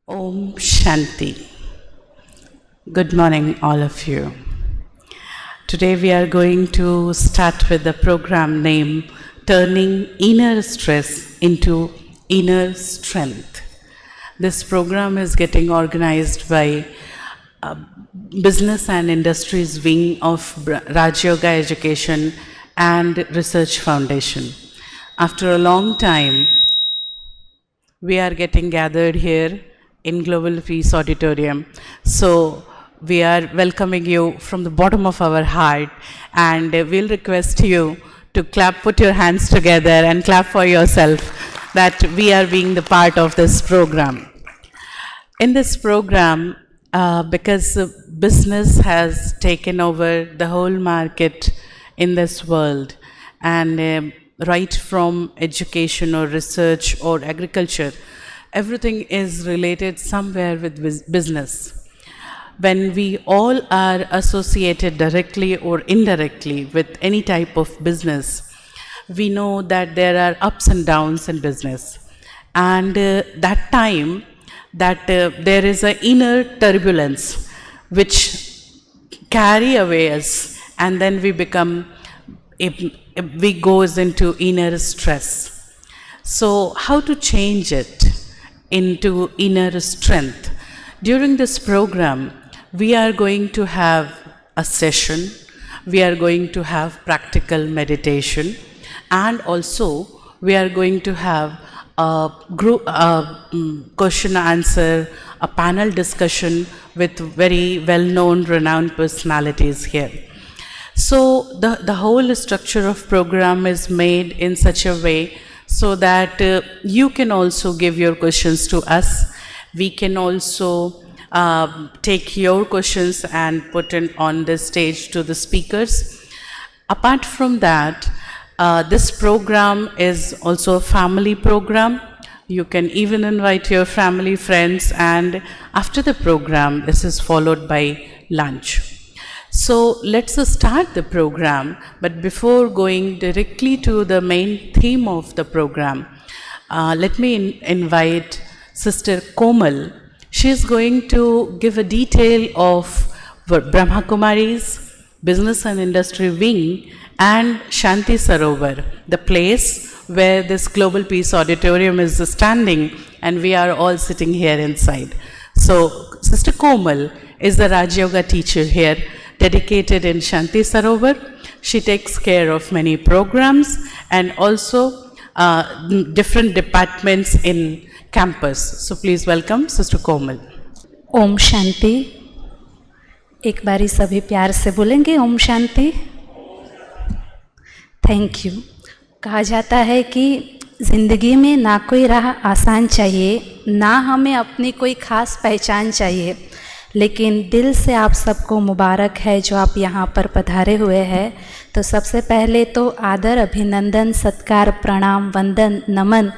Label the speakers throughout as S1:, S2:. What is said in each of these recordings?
S1: Om Shanti. Good morning, all of you. Today we are going to start with the program named Turning Inner Stress into Inner Strength. This program is getting organized by Business and Industries wing of Raj Yoga Education and Research Foundation. After a long time, we are getting gathered here in Global Peace Auditorium. So we are welcoming you from the bottom of our heart, and we'll request you to put your hands together and clap for yourself that we are being the part of this program. In this program, because business has taken over the whole market in this world, and right from education or research or agriculture, everything is related somewhere with business. When we all are associated directly or indirectly with any type of business, we know that there are ups and downs in business. And that time, that there is an inner turbulence which carry away us, and then we goes into inner stress. So how to change it into inner strength? During this program, we are going to have a session, we are going to have practical meditation, and also we are going to have a group question answer, a panel discussion with very well-known, renowned personalities here. So the whole structure of program is made in such a way so that you can also give your questions to us. We can also take your questions and put it on the stage to the speakers. Apart from that, this program is also a family program. You can even invite your family, friends, and after the program, this is followed by lunch. So let's start the program, but before going directly to the main theme of the program, let me invite Sister Komal. She is going to give a detail of Brahma Kumaris, Business and Industry wing, and Shanti Sarovar, the place where this Global Peace Auditorium is standing, and we are all sitting here inside. So Sister Komal is the Raj Yoga teacher here, dedicated in Shanti Sarovar. She takes care of many programs and also different departments in campus. So please welcome Sister Komal.
S2: Om Shanti. एक बारी सभी प्यार से बोलेंगे ओम शांति। Thank you. कहा जाता है कि ज़िंदगी में ना कोई राह आसान चाहिए, ना हमें अपनी कोई ख़ास पहचान चाहिए, लेकिन दिल से आप सबको मुबारक है जो आप यहाँ पर पधारे हुए हैं। तो सबसे पहले तो आदर, अभिनंदन, सत्कार, प्रणाम, वंदन, नमन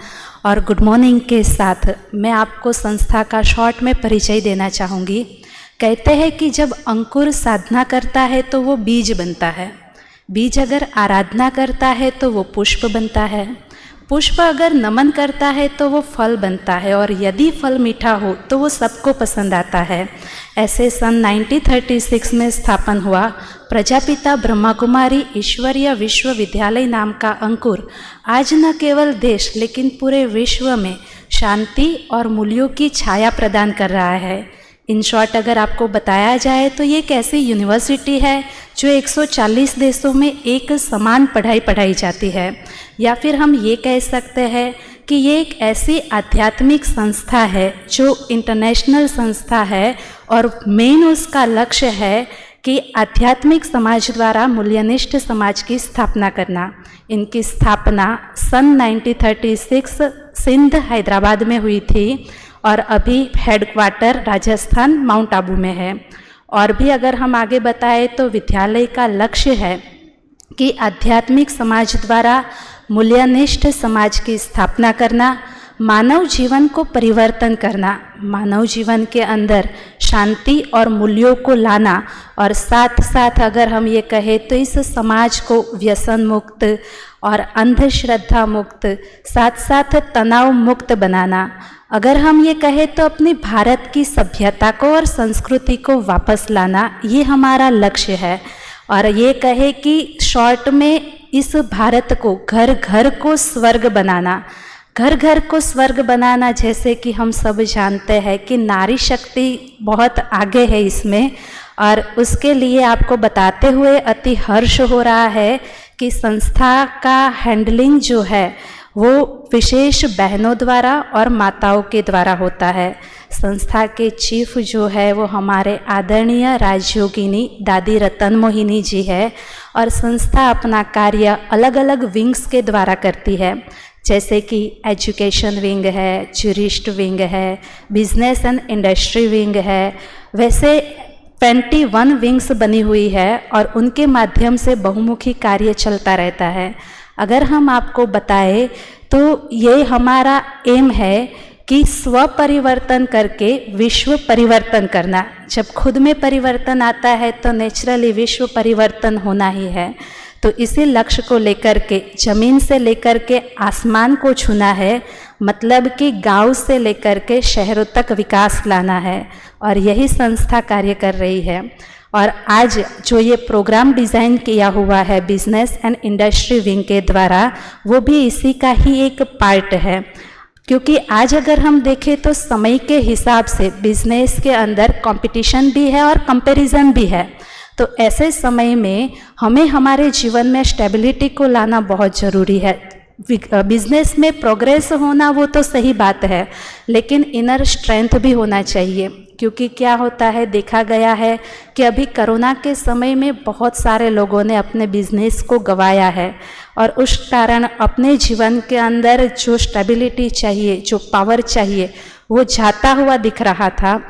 S2: और गुड मॉर्निंग के साथ मैं आपको संस्था का शॉर्ट में परिचय देना चाहूँगी। कहते हैं कि जब अंकुर साधना करता है तो वो बीज बनता है, बीज अगर आराधना करता है तो वो पुष्प बनता है, पुष्प अगर नमन करता है तो वो फल बनता है, और यदि फल मीठा हो तो वो सबको पसंद आता है। ऐसे सन 1936 में स्थापन हुआ प्रजापिता ब्रह्मा कुमारी ईश्वरीय विश्वविद्यालय नाम का अंकुर आज न केवल देश लेकिन पूरे विश्व में शांति और मूल्यों की छाया प्रदान कर रहा है। इन शॉर्ट अगर आपको बताया जाए तो ये एक ऐसी यूनिवर्सिटी है जो 140 देशों में एक समान पढ़ाई पढ़ाई जाती है, या फिर हम ये कह सकते हैं कि ये एक ऐसी आध्यात्मिक संस्था है जो इंटरनेशनल संस्था है, और मेन उसका लक्ष्य है कि आध्यात्मिक समाज द्वारा मूल्यनिष्ठ समाज की स्थापना करना। इनकी स्थापना सन 1936 सिंध हैदराबाद में हुई थी, और अभी हेडक्वार्टर राजस्थान माउंट आबू में है। और भी अगर हम आगे बताएं तो विद्यालय का लक्ष्य है कि आध्यात्मिक समाज द्वारा मूल्यनिष्ठ समाज की स्थापना करना, मानव जीवन को परिवर्तन करना, मानव जीवन के अंदर शांति और मूल्यों को लाना, और साथ साथ अगर हम ये कहें तो इस समाज को व्यसन मुक्त और अंधश्रद्धा मुक्त, साथ साथ तनाव मुक्त बनाना। अगर हम ये कहें तो अपनी भारत की सभ्यता को और संस्कृति को वापस लाना, ये हमारा लक्ष्य है। और ये कहे कि शॉर्ट में इस भारत को घर घर को स्वर्ग बनाना। घर घर को स्वर्ग बनाना, जैसे कि हम सब जानते हैं कि नारी शक्ति बहुत आगे है इसमें, और उसके लिए आपको बताते हुए अति हर्ष हो रहा है कि संस्था का हैंडलिंग जो है वो विशेष बहनों द्वारा और माताओं के द्वारा होता है। संस्था के चीफ जो है वो हमारे आदरणीय राजयोगिनी दादी रतन मोहिनी जी है, और संस्था अपना कार्य अलग अलग विंग्स के द्वारा करती है, जैसे कि एजुकेशन विंग है, ज्यूरिस्ट विंग है, बिजनेस एंड इंडस्ट्री विंग है। वैसे 21 विंग्स बनी हुई है और उनके माध्यम से बहुमुखी कार्य चलता रहता है। अगर हम आपको बताएं तो ये हमारा एम है कि स्व परिवर्तन करके विश्व परिवर्तन करना। जब खुद में परिवर्तन आता है तो नेचुरली विश्व परिवर्तन होना ही है। तो इसी लक्ष्य को लेकर के जमीन से लेकर के आसमान को छूना है, मतलब कि गांव से लेकर के शहरों तक विकास लाना है, और यही संस्था कार्य कर रही है। और आज जो ये प्रोग्राम डिज़ाइन किया हुआ है बिजनेस एंड इंडस्ट्री विंग के द्वारा, वो भी इसी का ही एक पार्ट है। क्योंकि आज अगर हम देखें तो समय के हिसाब से बिजनेस के अंदर कंपटीशन भी है और कंपैरिजन भी है। तो ऐसे समय में हमें हमारे जीवन में स्टेबिलिटी को लाना बहुत ज़रूरी है। बिजनेस में प्रोग्रेस होना वो तो सही बात है, लेकिन इनर स्ट्रेंथ भी होना चाहिए। क्योंकि क्या होता है, देखा गया है कि अभी कोरोना के समय में बहुत सारे लोगों ने अपने बिजनेस को गंवाया है, और उस कारण अपने जीवन के अंदर जो स्टेबिलिटी चाहिए, जो पावर चाहिए, वो जाता हुआ दिख रहा था।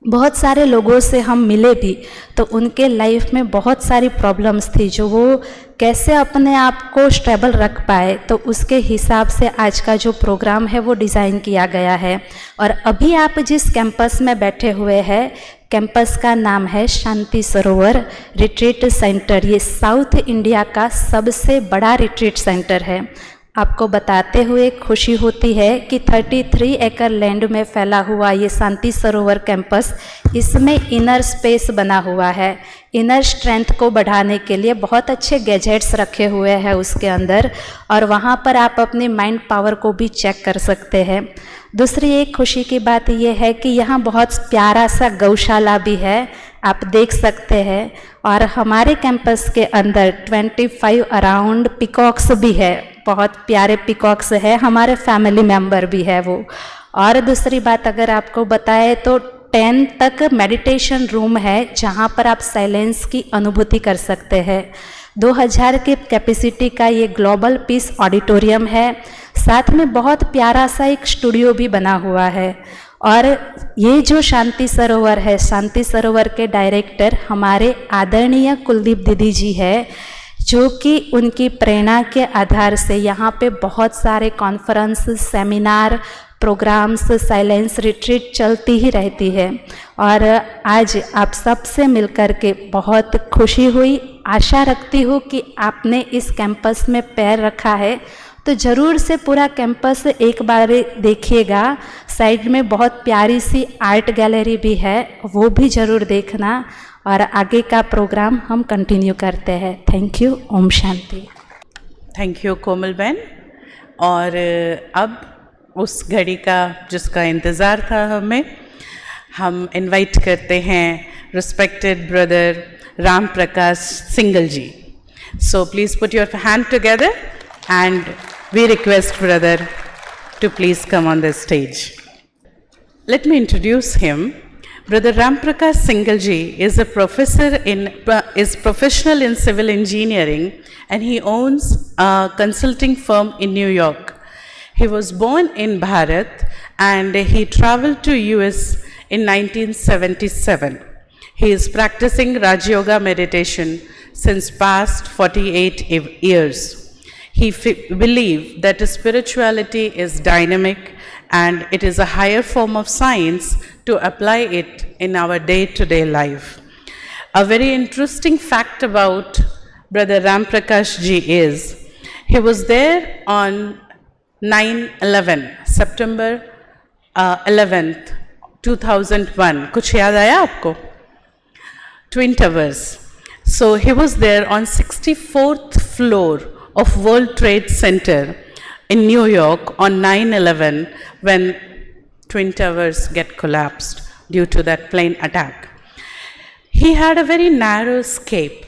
S2: बहुत सारे लोगों से हम मिले भी तो उनके लाइफ में बहुत सारी प्रॉब्लम्स थी, जो वो कैसे अपने आप को स्टेबल रख पाए। तो उसके हिसाब से आज का जो प्रोग्राम है वो डिज़ाइन किया गया है। और अभी आप जिस कैंपस में बैठे हुए हैं, कैंपस का नाम है शांति सरोवर रिट्रीट सेंटर। ये साउथ इंडिया का सबसे बड़ा रिट्रीट सेंटर है। आपको बताते हुए खुशी होती है कि 33 एकड़ लैंड में फैला हुआ ये शांति सरोवर कैंपस, इसमें इनर स्पेस बना हुआ है। इनर स्ट्रेंथ को बढ़ाने के लिए बहुत अच्छे गैजेट्स रखे हुए हैं उसके अंदर, और वहाँ पर आप अपने माइंड पावर को भी चेक कर सकते हैं। दूसरी एक खुशी की बात यह है कि यहाँ बहुत प्यारा सा गौशाला भी है, आप देख सकते हैं। और हमारे कैंपस के अंदर 25 अराउंड पिकॉक्स भी है, बहुत प्यारे पिकॉक्स है, हमारे फैमिली मेम्बर भी है वो। और दूसरी बात अगर आपको बताए तो 10 तक मेडिटेशन रूम है, जहाँ पर आप साइलेंस की अनुभूति कर सकते हैं। 2000 की कैपेसिटी का ये ग्लोबल पीस ऑडिटोरियम है, साथ में बहुत प्यारा सा एक स्टूडियो भी बना हुआ है। और ये जो शांति सरोवर है, शांति सरोवर के डायरेक्टर हमारे आदरणीय कुलदीप दीदी जी है, जो कि उनकी प्रेरणा के आधार से यहाँ पे बहुत सारे conference, seminar, programmes, silence retreat चलती ही रहती है। और आज आप सब से मिलकर के बहुत खुशी हुई। आशा रखती हूँ कि आपने इस कैंपस में पैर रखा है तो ज़रूर से पूरा कैंपस एक बार देखिएगा। साइड में बहुत प्यारी सी आर्ट गैलरी भी है, वो भी ज़रूर देखना। और आगे का प्रोग्राम हम कंटिन्यू करते हैं। Thank you. ओम शांति।
S1: थैंक यू कोमल बहन। और अब उस घड़ी का जिसका इंतज़ार था हम इनवाइट करते हैं respected brother Ram Prakash Singhal ji. So please put your hand together and we request brother to please come on the stage. Let me introduce him. Brother Ramprakash Singalji is a professor is professional in civil engineering, and he owns a consulting firm in New York. He was born in Bharat and he traveled to US in 1977. He is practicing Raj Yoga meditation since past 48 years. He believes that spirituality is dynamic and it is a higher form of science to apply it in our day-to-day life. A very interesting fact about Brother Ramprakash ji is He was there on 9/11, September 11th, 2001. कुछ याद आया आपको? Twin Towers. So he was there on 64th floor of World Trade Center in New York on 9/11 when Twin Towers get collapsed due to that plane attack. He had a very narrow escape,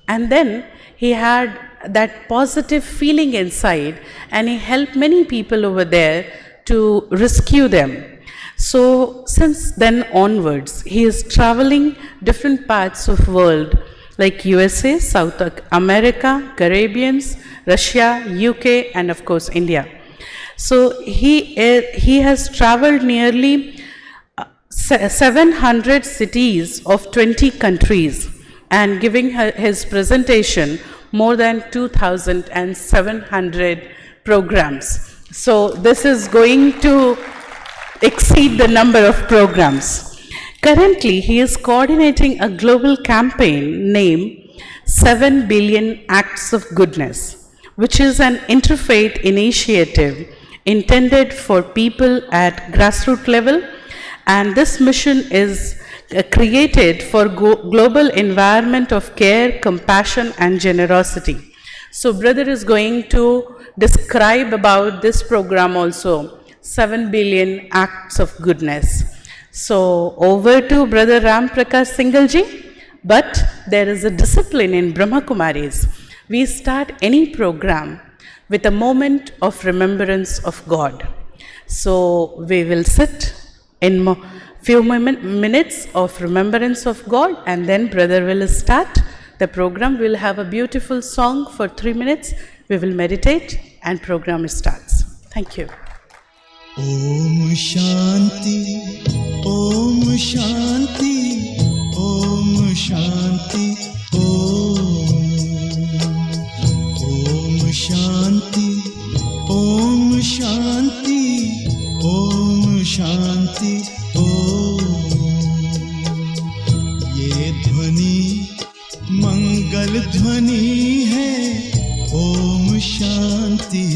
S1: and then he had that positive feeling inside, and he helped many people over there to rescue them. So since then onwards, he is traveling different parts of world like USA, South America, Caribbeans, Russia, UK, and of course India. So he has traveled nearly 700 cities of 20 countries and giving his presentation more than 2,700 programs. So this is going to exceed the number of programs. Currently, he is coordinating a global campaign named 7 Billion Acts of Goodness, which is an interfaith initiative intended for people at grassroots level, and this mission is created for global environment of care, compassion and generosity. So brother is going to describe about this program also, 7 billion acts of goodness. So over to Brother Ramprakash Singhal-ji. But there is a discipline in Brahma Kumaris. We start any program with a moment of remembrance of God. So we will sit in few minutes of remembrance of God, and then brother will start the program. We'll have a beautiful song for 3 minutes. We will meditate and program starts. Thank you.
S3: Om Shanti, Om Shanti, Om Shanti, Om Shanti, Om Shanti, Om Shanti, ये ध्वनि मंगल ध्वनि है, ओम शांति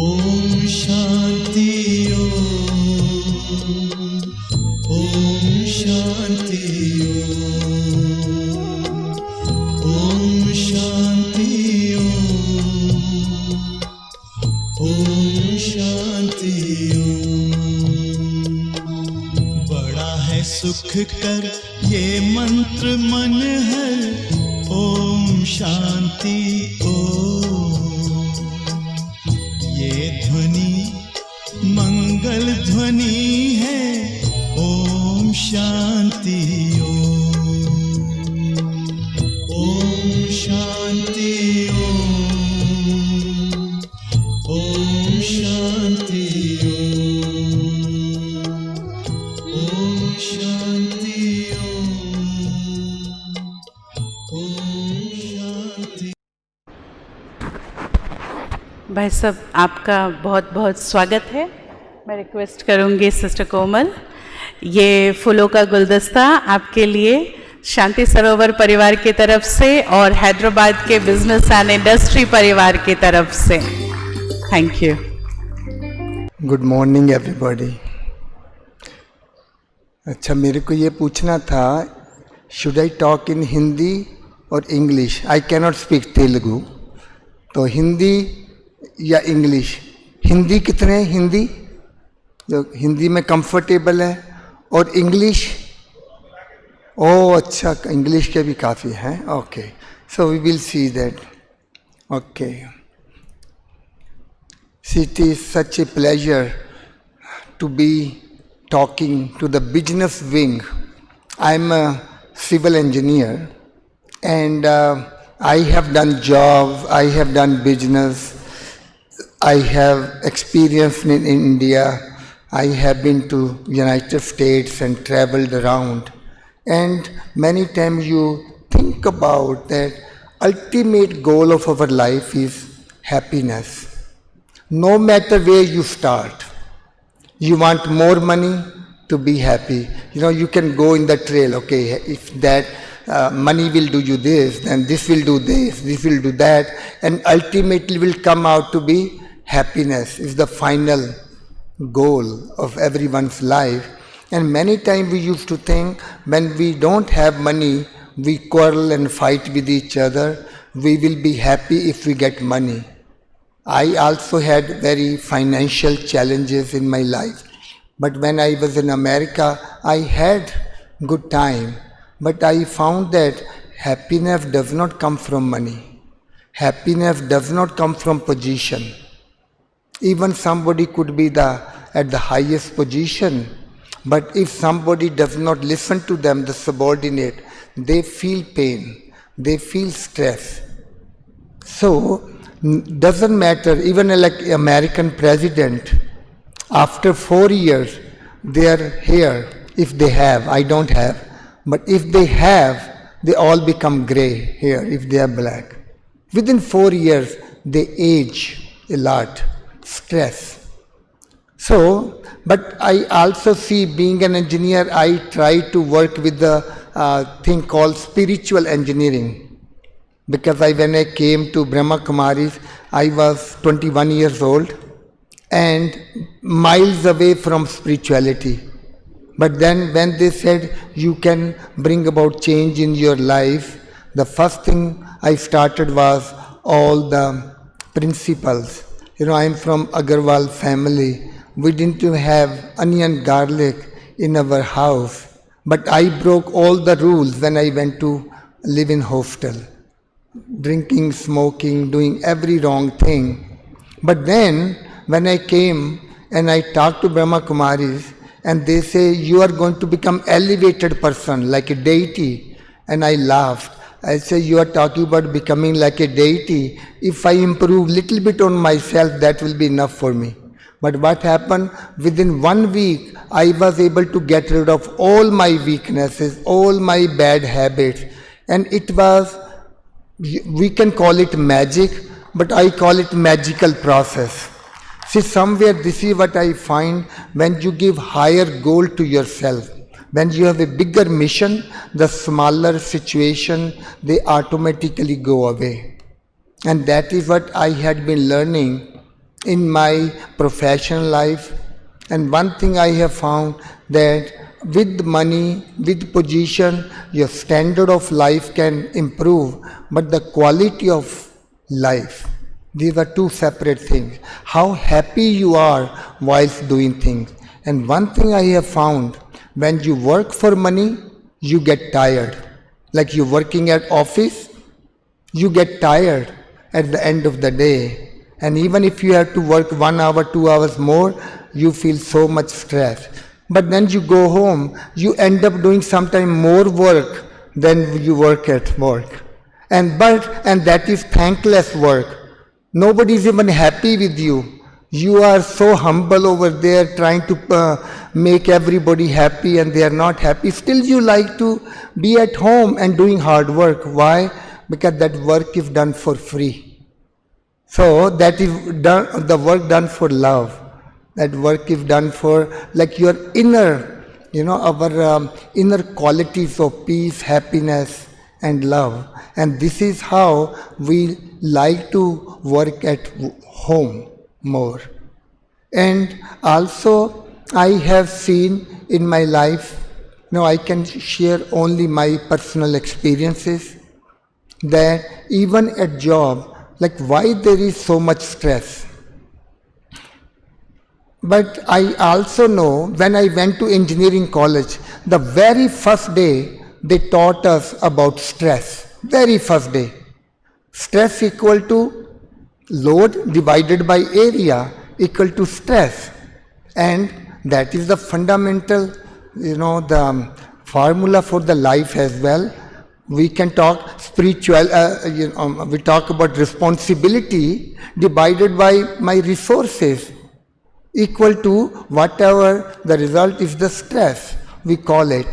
S3: ओम शांति ओम शांति ओम शांति ओम शांति। बड़ा है सुख कर ये मंत्र मन है, ओम शांति ओम। ये ध्वनि मंगल ध्वनि है, ओम शांति ओम शांति ओम शांति ओम शांति ओम शांति।
S1: भाई साहब, आपका बहुत बहुत स्वागत है। मैं रिक्वेस्ट करूंगी सिस्टर कोमल, ये फूलों का गुलदस्ता आपके लिए शांति सरोवर परिवार की तरफ से और हैदराबाद के बिजनेस एंड इंडस्ट्री परिवार की तरफ से। Thank you.
S4: Good morning everybody. अच्छा, मेरे को ये पूछना था, should I talk in Hindi और English? I cannot speak Telugu, तो हिंदी या इंग्लिश? हिंदी कितने हैं? हिंदी जो हिंदी में कंफर्टेबल है, और इंग्लिश? ओह अच्छा, इंग्लिश के भी काफ़ी हैं। Okay, so we will see that. Okay, it is such a pleasure to be talking to the business wing. I am a civil engineer, and I have done jobs, I have done business, I have experience in India, I have been to United States and traveled around. And many times you think about that ultimate goal of our life is happiness. No matter where you start, you want more money to be happy. You know, you can go in the trail, okay, if that money will do you this, then this will do this will do that, and ultimately will come out to be happiness is the final goal of everyone's life. And many times we used to think when we don't have money, we quarrel and fight with each other. We will be happy if we get money. I also had very financial challenges in my life. But when I was in America, I had good time. But I found that happiness does not come from money. Happiness does not come from position. Even somebody could be at the highest position, but if somebody does not listen to them, the subordinate, they feel pain, they feel stress. So, doesn't matter, even like American president, after 4 years, they are here, if they have, I don't have, but if they have, they all become grey here, if they are black. Within 4 years, they age a lot, stress. So, but I also see, being an engineer, I try to work with the thing called spiritual engineering. Because when I came to Brahma Kumaris, I was 21 years old and miles away from spirituality. But then when they said you can bring about change in your life, the first thing I started was all the principles. I am from Agarwal family. We didn't have onion garlic in our house. But I broke all the rules when I went to live in hostel. Drinking, smoking, doing every wrong thing. But then when I came and I talked to Brahma Kumaris, and they say you are going to become elevated person like a deity. And I laughed. I say, you are talking about becoming like a deity. If I improve little bit on myself, that will be enough for me. But what happened? Within 1 week, I was able to get rid of all my weaknesses, all my bad habits. And it was, we can call it magic, but I call it magical process. See, somewhere this is what I find when you give higher goal to yourself. When you have a bigger mission, the smaller situation, they automatically go away. And that is what I had been learning in my professional life. And one thing I have found that with money, with position, your standard of life can improve, but the quality of life, these are two separate things. How happy you are whilst doing things. And one thing I have found, when you work for money, you get tired. Like you're working at office, you get tired at the end of the day. And even if you have to work 1 hour, 2 hours more, you feel so much stress. But then you go home, you end up doing sometimes more work than you work at work. And that is thankless work. Nobody is even happy with you. You are so humble over there trying to make everybody happy and they are not happy. Still you like to be at home and doing hard work. Why? Because that work is done for free. So that is done, the work done for love. That work is done for like your inner, our inner qualities of peace, happiness and love. And this is how we like to work at home more. And also I have seen in my life, I can share only my personal experiences, that even at job, like why there is so much stress. But I also know when I went to engineering college, the very first day they taught us about stress. Very first day. Stress equal to load divided by area equal to stress. And that is the fundamental, the formula for the life as well. We can talk spiritual, we talk about responsibility divided by my resources equal to whatever the result is the stress, we call it.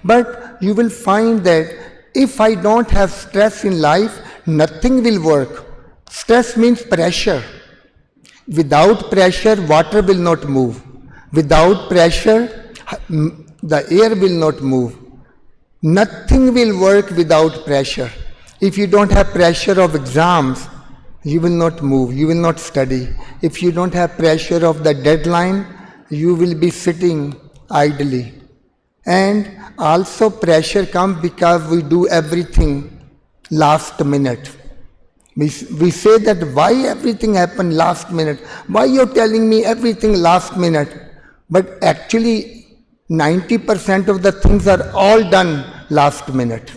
S4: But you will find that if I don't have stress in life, nothing will work. Stress means pressure. Without pressure, water will not move. Without pressure, the air will not move. Nothing will work without pressure. If you don't have pressure of exams, you will not move, you will not study. If you don't have pressure of the deadline, you will be sitting idly. And also pressure comes because we do everything last minute. We say that why everything happened last minute? Why you're telling me everything last minute? But actually 90% of the things are all done last minute.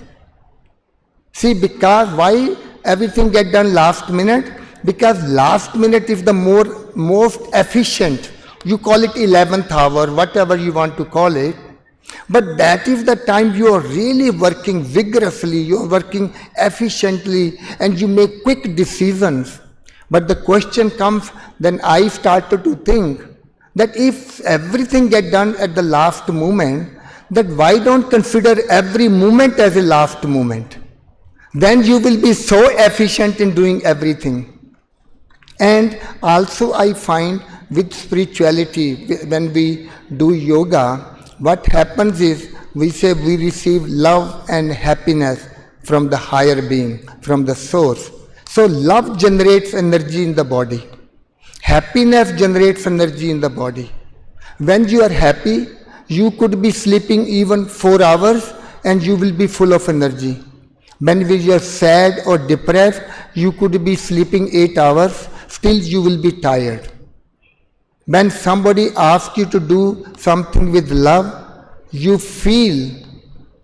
S4: See, because why everything get done last minute? Because last minute is the most efficient. You call it 11th hour, whatever you want to call it. But that is the time you are really working vigorously, you are working efficiently, and you make quick decisions. But the question comes, then I started to think that if everything get done at the last moment, that why don't consider every moment as a last moment? Then you will be so efficient in doing everything. And also I find with spirituality, when we do yoga, what happens is we say we receive love and happiness from the higher being, from the source. So love generates energy in the body. Happiness generates energy in the body. When you are happy, you could be sleeping even 4 hours and you will be full of energy. When you are sad or depressed, you could be sleeping 8 hours, still you will be tired. When somebody asks you to do something with love, you feel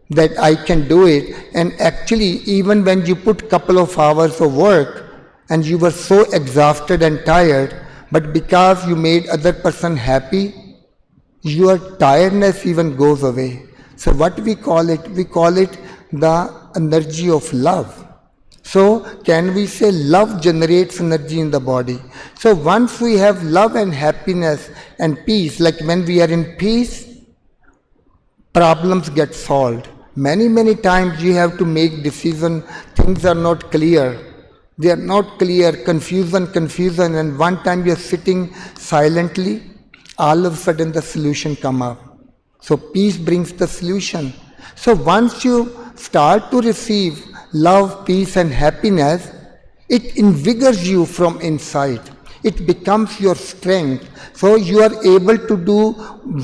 S4: that I can do it, and actually even when you put couple of hours of work and you were so exhausted and tired, but because you made other person happy, your tiredness even goes away. So what we call it? We call it the energy of love. So can we say love generates energy in the body? So once we have love and happiness and peace, like when we are in peace, problems get solved. Many times you have to make decision, things are not clear. They are not clear, confusion, and one time you are sitting silently, all of a sudden the solution come up. So peace brings the solution. So once you start to receive love, peace and happiness, it invigorates you from inside. It becomes your strength. So you are able to do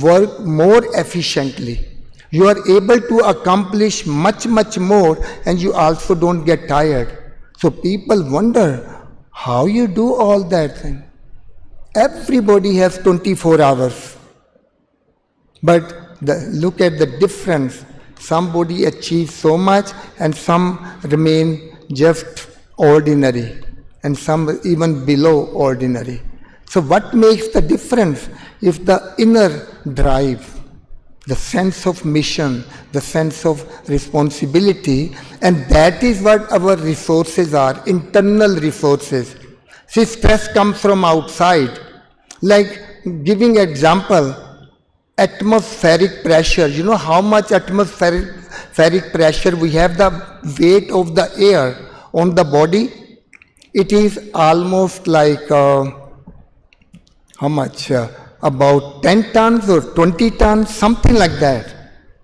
S4: work more efficiently. You are able to accomplish much more, and you also don't get tired. So people wonder how you do all that thing. Everybody has 24 hours. But look at the difference. Somebody achieves so much and some remain just ordinary and some even below ordinary. So what makes the difference is the inner drive, the sense of mission, the sense of responsibility, and that is what our resources are, internal resources. See, stress comes from outside. Like giving example, atmospheric pressure. You know how much atmospheric pressure we have, the weight of the air on the body? It is almost like, how much? About 10 tons or 20 tons, something like that.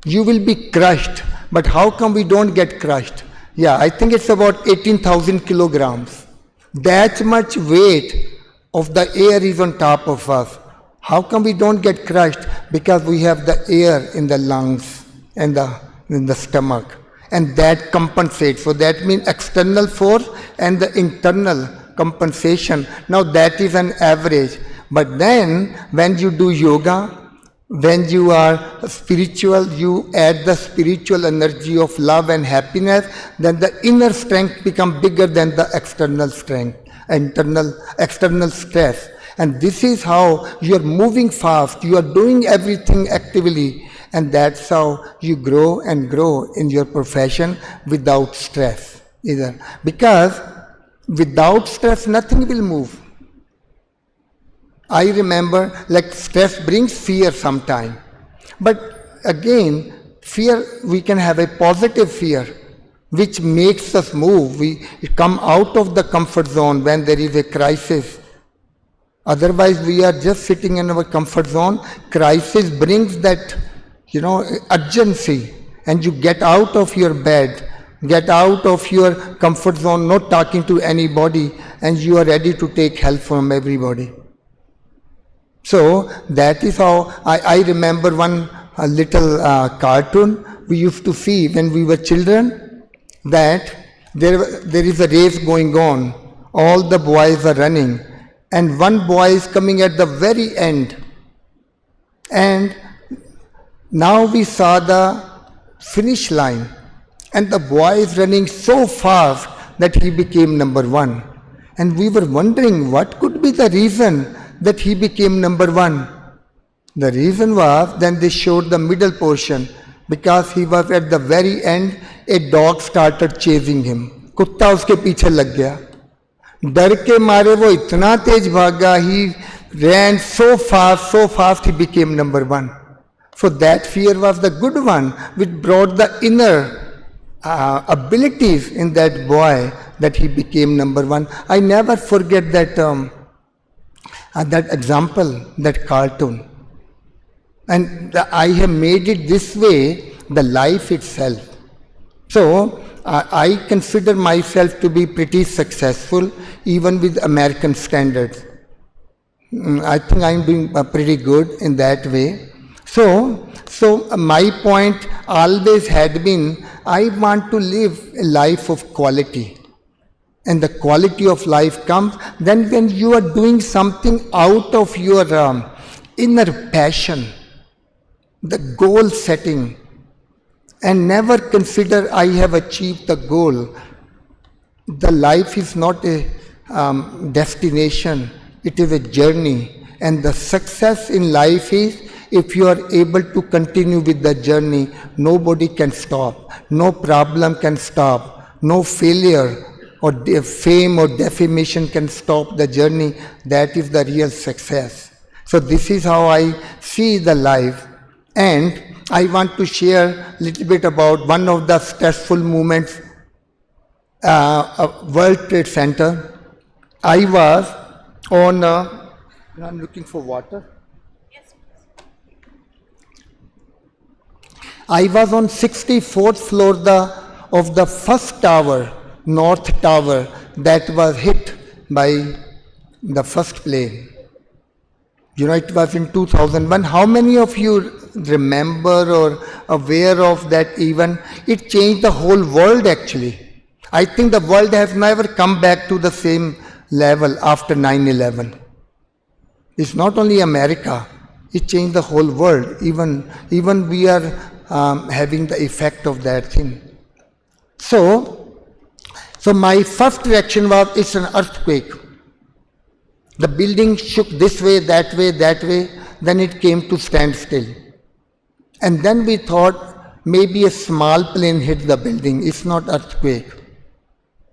S4: You will be crushed. But how come we don't get crushed? Yeah, I think it's about 18,000 kilograms. That much weight of the air is on top of us. How come we don't get crushed? Because we have the air in the lungs and in the stomach. And that compensates. So that means external force and the internal compensation. Now that is an average. But then when you do yoga, when you are spiritual, you add the spiritual energy of love and happiness, then the inner strength becomes bigger than the external strength, external stress. And this is how you are moving fast, you are doing everything actively, and that's how you grow and grow in your profession without stress either. Because without stress, nothing will move. I remember, like, stress brings fear sometime. But again, fear, we can have a positive fear, which makes us move. We come out of the comfort zone when there is a crisis. Otherwise, we are just sitting in our comfort zone. Crisis brings that, urgency. and you get out of your bed, get out of your comfort zone, not talking to anybody, and you are ready to take help from everybody. So that is how I remember one little cartoon we used to see when we were children, that there is a race going on. All the boys are running, and one boy is coming at the very end. And now we saw the finish line, and the boy is running so fast that he became number one. And we were wondering what could be the reason that he became number one. The reason was, then they showed the middle portion, because he was at the very end, a dog started chasing him. कुत्ता उसके पीछे लग गया. डर के मारे वो इतना तेज भागा, he ran so fast he became number one. So that fear was the good one, which brought the inner abilities in that boy, that he became number one. I never forget that that example, that cartoon. And I have made it this way, the life itself. So I consider myself to be pretty successful, even with American standards. I think I'm doing pretty good in that way. So my point always had been, I want to live a life of quality. And the quality of life comes then when you are doing something out of your inner passion, the goal setting, and never consider I have achieved the goal. The life is not a destination, it is a journey. And the success in life is, if you are able to continue with the journey, nobody can stop, no problem can stop, no failure or fame or defamation can stop the journey. That is the real success. So this is how I see the life. And I want to share a little bit about one of the stressful moments of World Trade Center. I was on, I'm looking for water. I was on 64th floor of the first tower, North Tower, that was hit by the first plane. You know, it was in 2001. How many of you remember or aware of that event? It changed the whole world actually. I think the world has never come back to the same level after 9/11. It's not only America, it changed the whole world. Even we are having the effect of that thing. So my first reaction was, it's an earthquake. The building shook this way, that way, then it came to stand still. And then we thought maybe a small plane hit the building, it's not earthquake.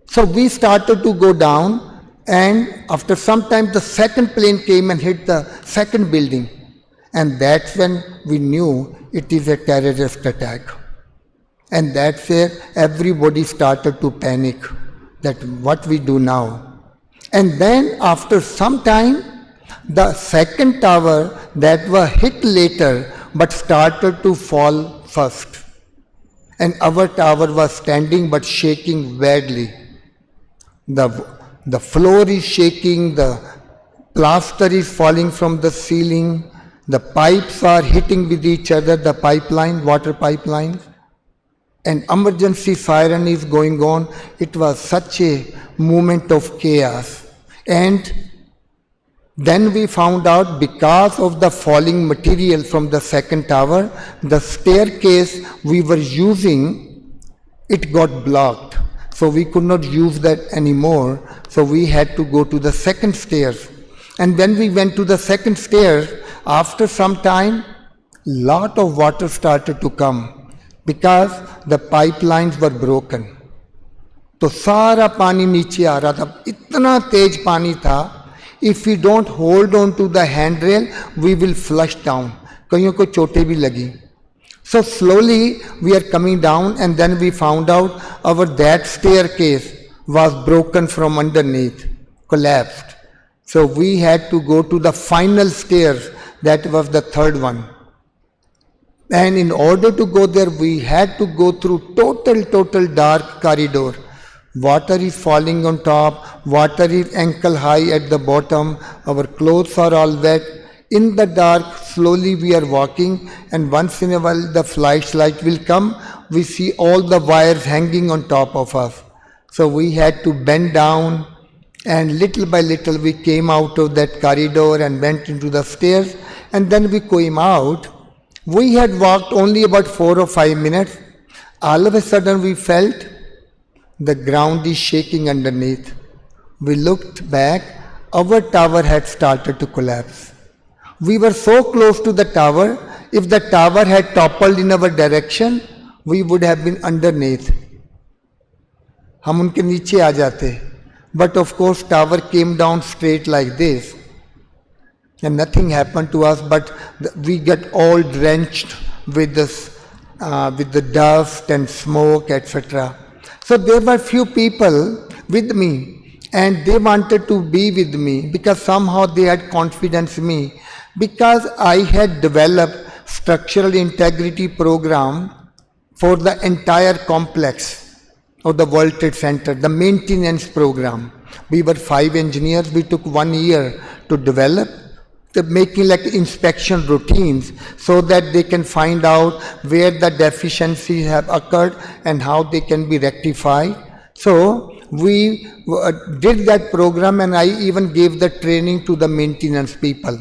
S4: So we started to go down, and after some time the second plane came and hit the second building. And that's when we knew it is a terrorist attack. And that's where everybody started to panic, that what we do now. And then after some time, the second tower that was hit later but started to fall first. And our tower was standing but shaking badly. The floor is shaking, the plaster is falling from the ceiling, the pipes are hitting with each other, the pipeline, water pipelines. And emergency siren is going on. It was such a moment of chaos. And then we found out, because of the falling material from the second tower, the staircase we were using, it got blocked. So we could not use that anymore. So we had to go to the second stairs. And when we went to the second stairs, after some time, lot of water started to come, because the pipelines were broken. तो सारा पानी नीचे आ रहा था, इतना तेज पानी था. If we don't hold on to the handrail, we will flush down. कईयों को चोटें भी लगी. So slowly we are coming down, and then we found out that staircase was broken from underneath, collapsed. So we had to go to the final stairs, that was the third one. And in order to go there, we had to go through total dark corridor. Water is falling on top, water is ankle high at the bottom, our clothes are all wet. In the dark, slowly we are walking, and once in a while the flashlight will come, we see all the wires hanging on top of us. So we had to bend down, and little by little we came out of that corridor and went into the stairs, and then we came out. We had walked only about 4 or 5 minutes. All of a sudden we felt the ground is shaking underneath. We looked back, our tower had started to collapse. We were so close to the tower, if the tower had toppled in our direction, we would have been underneath. हम उनके नीचे आ जाते. But of course tower came down straight like this. And nothing happened to us, but we got all drenched with the dust and smoke, etc. So there were few people with me, and they wanted to be with me because somehow they had confidence in me, because I had developed structural integrity program for the entire complex of the World Trade Center, the maintenance program. We were 5 engineers. We took 1 year to develop, making like inspection routines so that they can find out where the deficiencies have occurred and how they can be rectified. So we did that program, and I even gave the training to the maintenance people.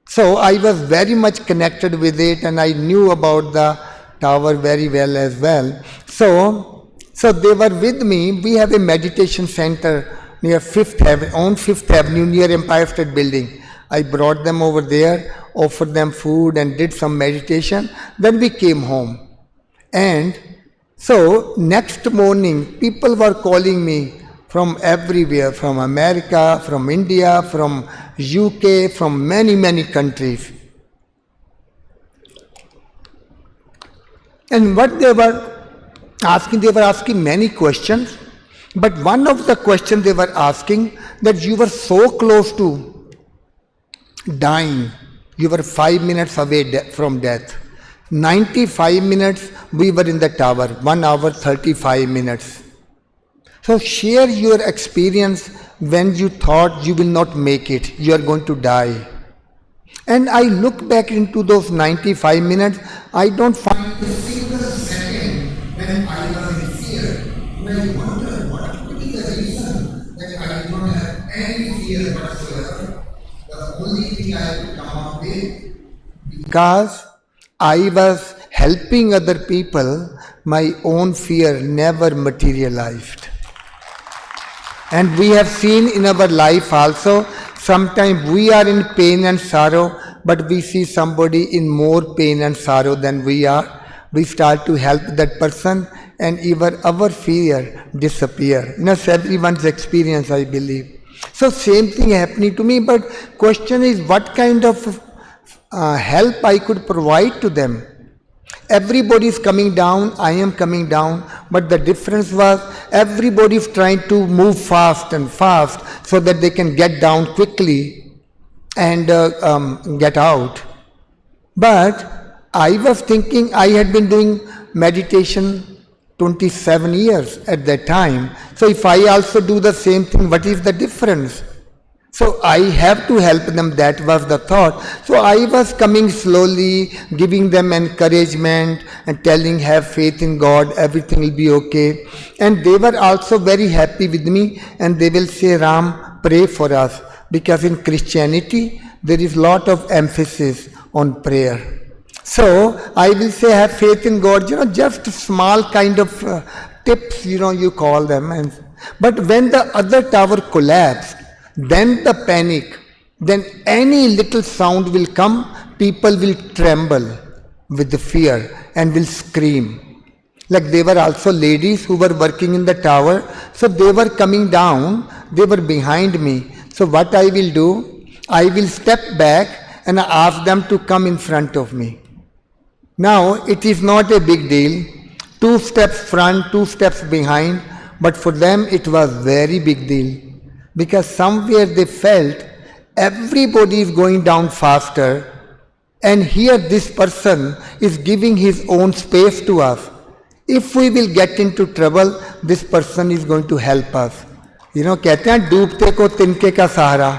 S4: So I was very much connected with it, and I knew about the tower very well as well. So they were with me. We have a meditation center near on 5th Avenue near Empire State Building. I brought them over there, offered them food and did some meditation. Then we came home. And so next morning, people were calling me from everywhere, from America, from India, from UK, from many countries. And what they were asking many questions. But one of the questions they were asking, that you were so close to dying, you were 5 minutes away from death. 95 minutes we were in the tower, 1 hour 35 minutes. So share your experience when you thought you will not make it, you are going to die. And I look back into those 95 minutes, I don't find a single second when I was in fear, when I wonder what could be the reason that I don't have any fear whatsoever. The only thing I could come up with, because I was helping other people, my own fear never materialized. And we have seen in our life also, sometimes we are in pain and sorrow, but we see somebody in more pain and sorrow than we are. We start to help that person, and even our fear disappear. That's everyone's experience, I believe. So same thing happening to me, but question is what kind of help I could provide to them. Everybody is coming down, I am coming down, but the difference was everybody is trying to move fast so that they can get down quickly and get out. But I was thinking, I had been doing meditation 27 years at that time. So if I also do the same thing, what is the difference? So I have to help them, that was the thought. So I was coming slowly, giving them encouragement and telling, have faith in God, everything will be okay. And they were also very happy with me, and they will say, Ram, pray for us. Because in Christianity, there is lot of emphasis on prayer. So I will say, have faith in God, just small kind of tips, you call them. But when the other tower collapsed, then the panic, then any little sound will come, people will tremble with the fear and will scream. Like there were also ladies who were working in the tower, so they were coming down, they were behind me. So what I will do, I will step back and ask them to come in front of me. Now it is not a big deal, 2 steps front, 2 steps behind, but for them it was very big deal. Because somewhere they felt everybody is going down faster, And here this person is giving his own space to us. If we will get into trouble, this person is going to help us. कहते हैं डूबते को तिनके का सहारा.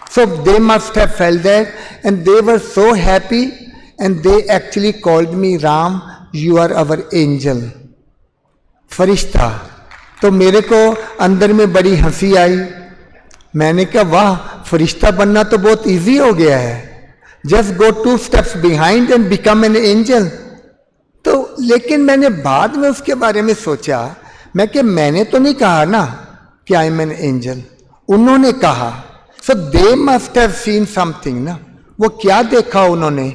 S4: So they must have felt that, and they were so happy, and they actually called me, Ram, you are our angel. फरिश्ता. तो मेरे को अंदर में बड़ी हंसी आई. मैंने कहा वाह, फरिश्ता बनना तो बहुत इजी हो गया है. Just go 2 steps behind and become an angel. तो लेकिन मैंने बाद में उसके बारे में सोचा, मैंने तो नहीं कहा ना कि आई एम एन एंजल, उन्होंने कहा. So they must have seen something ना. वो क्या देखा उन्होंने?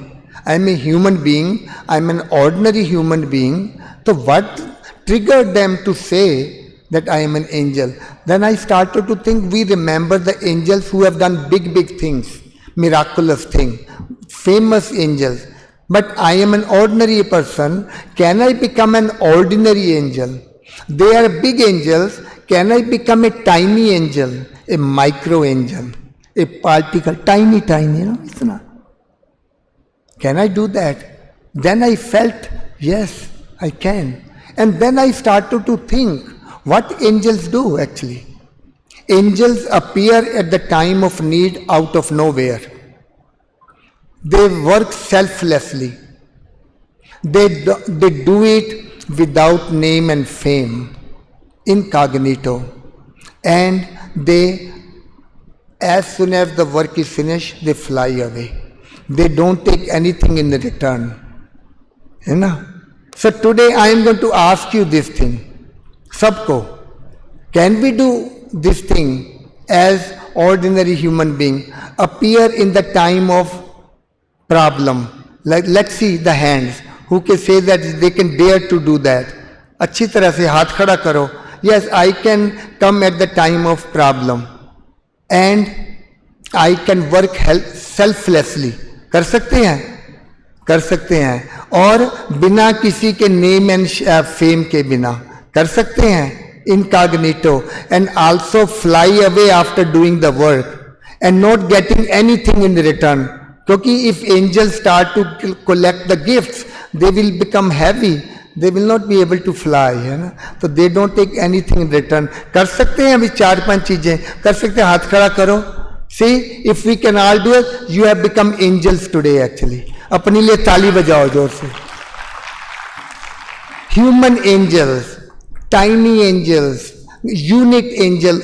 S4: I am a human being, I am an ordinary human being. तो what triggered them to say that I am an angel? Then I started to think, we remember the angels who have done big things, miraculous things, famous angels. But I am an ordinary person. Can I become an ordinary angel? They are big angels. Can I become a tiny angel, a micro angel, a particle, tiny, it's not. Can I do that? Then I felt, yes, I can. And then I started to think, what angels do actually? Angels appear at the time of need out of nowhere. They work selflessly. They do it without name and fame, incognito. And they, as soon as the work is finished, they fly away. They don't take anything in return. So today I am going to ask you this thing. Sabko, can we do this thing as ordinary human being? Appear in the time of problem. Like, let's see the hands. Who can say that they can dare to do that? अच्छी तरह से हाथ खड़ा करो. Yes, I can come at the time of problem. And I can work selflessly. कर सकते हैं? कर सकते हैं. और बिना किसी के नेम एंड फेम के बिना कर सकते हैं. Incognito. And also fly away after doing the work and not getting anything in return. क्योंकि if angels start to collect the gifts, they will become heavy. They will not be able to fly, है ना. तो they don't take anything in return. कर सकते हैं अभी 4-5 चीजें कर सकते हैं. हाथ खड़ा करो. See, if we can all do it, you have become angels today actually. अपने लिए ताली बजाओ जोर से. Human angels, tiny angels, unique angel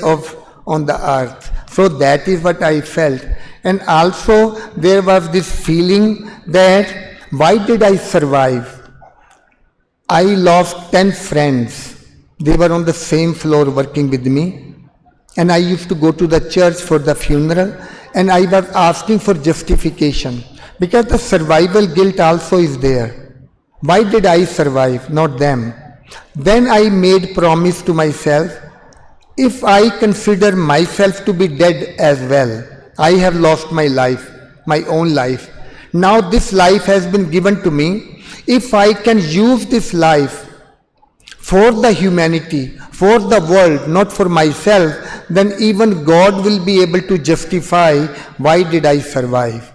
S4: on the earth. So that is what I felt. And also there was this feeling that why did I survive? I lost 10 friends. They were on the same floor working with me. And I used to go to the church for the funeral. And I was asking for justification. Because the survival guilt also is there. Why did I survive, not them? Then I made promise to myself, if I consider myself to be dead as well, I have lost my life, my own life. Now this life has been given to me. If I can use this life for the humanity, for the world, not for myself, then even God will be able to justify why did I survive.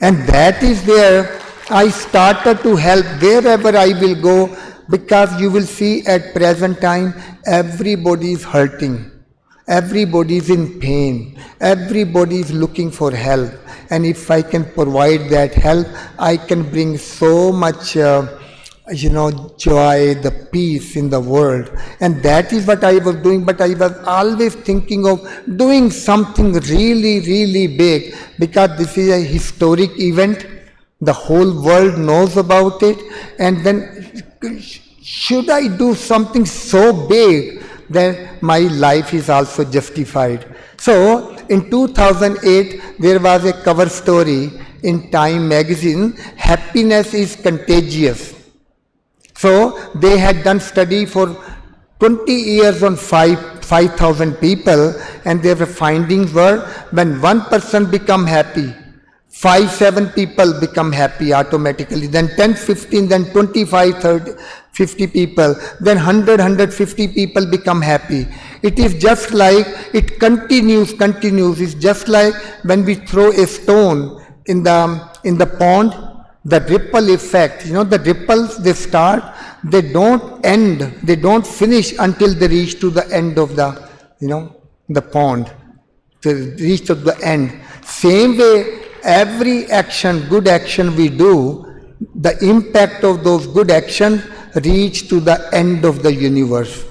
S4: And that is where I started to help wherever I will go, because you will see at present time everybody is hurting, everybody is in pain, everybody is looking for help. And if I can provide that help, I can bring so much joy, the peace in the world. And that is what I was doing, but I was always thinking of doing something really, really big, because this is a historic event. The whole world knows about it. And then should I do something so big that my life is also justified? So in 2008, there was a cover story in Time magazine, happiness is contagious. So they had done study for 20 years on 5,000 people, and their findings were, when one person become happy, 5-7 people become happy automatically, then 10-15, then 25, 30, 50 people, then 100-150 people become happy. It is just like, it continues. It's just like when we throw a stone in the pond, the ripple effect, the ripples, they start, they don't end, they don't finish until they reach to the end of the pond, to reach to the end. Same way, every action, good action we do, the impact of those good actions reach to the end of the universe.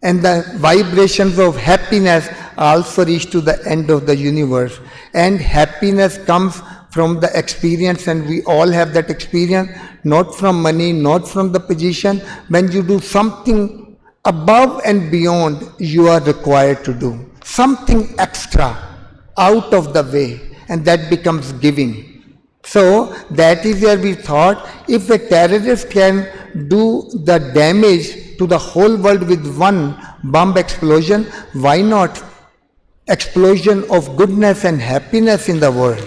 S4: And the vibrations of happiness also reach to the end of the universe. And happiness comes from the experience, and we all have that experience, not from money, not from the position. When you do something above and beyond you are required to do, something extra, out of the way, and that becomes giving. So that is where we thought, if a terrorist can do the damage to the whole world with one bomb explosion, why not explosion of goodness and happiness in the world?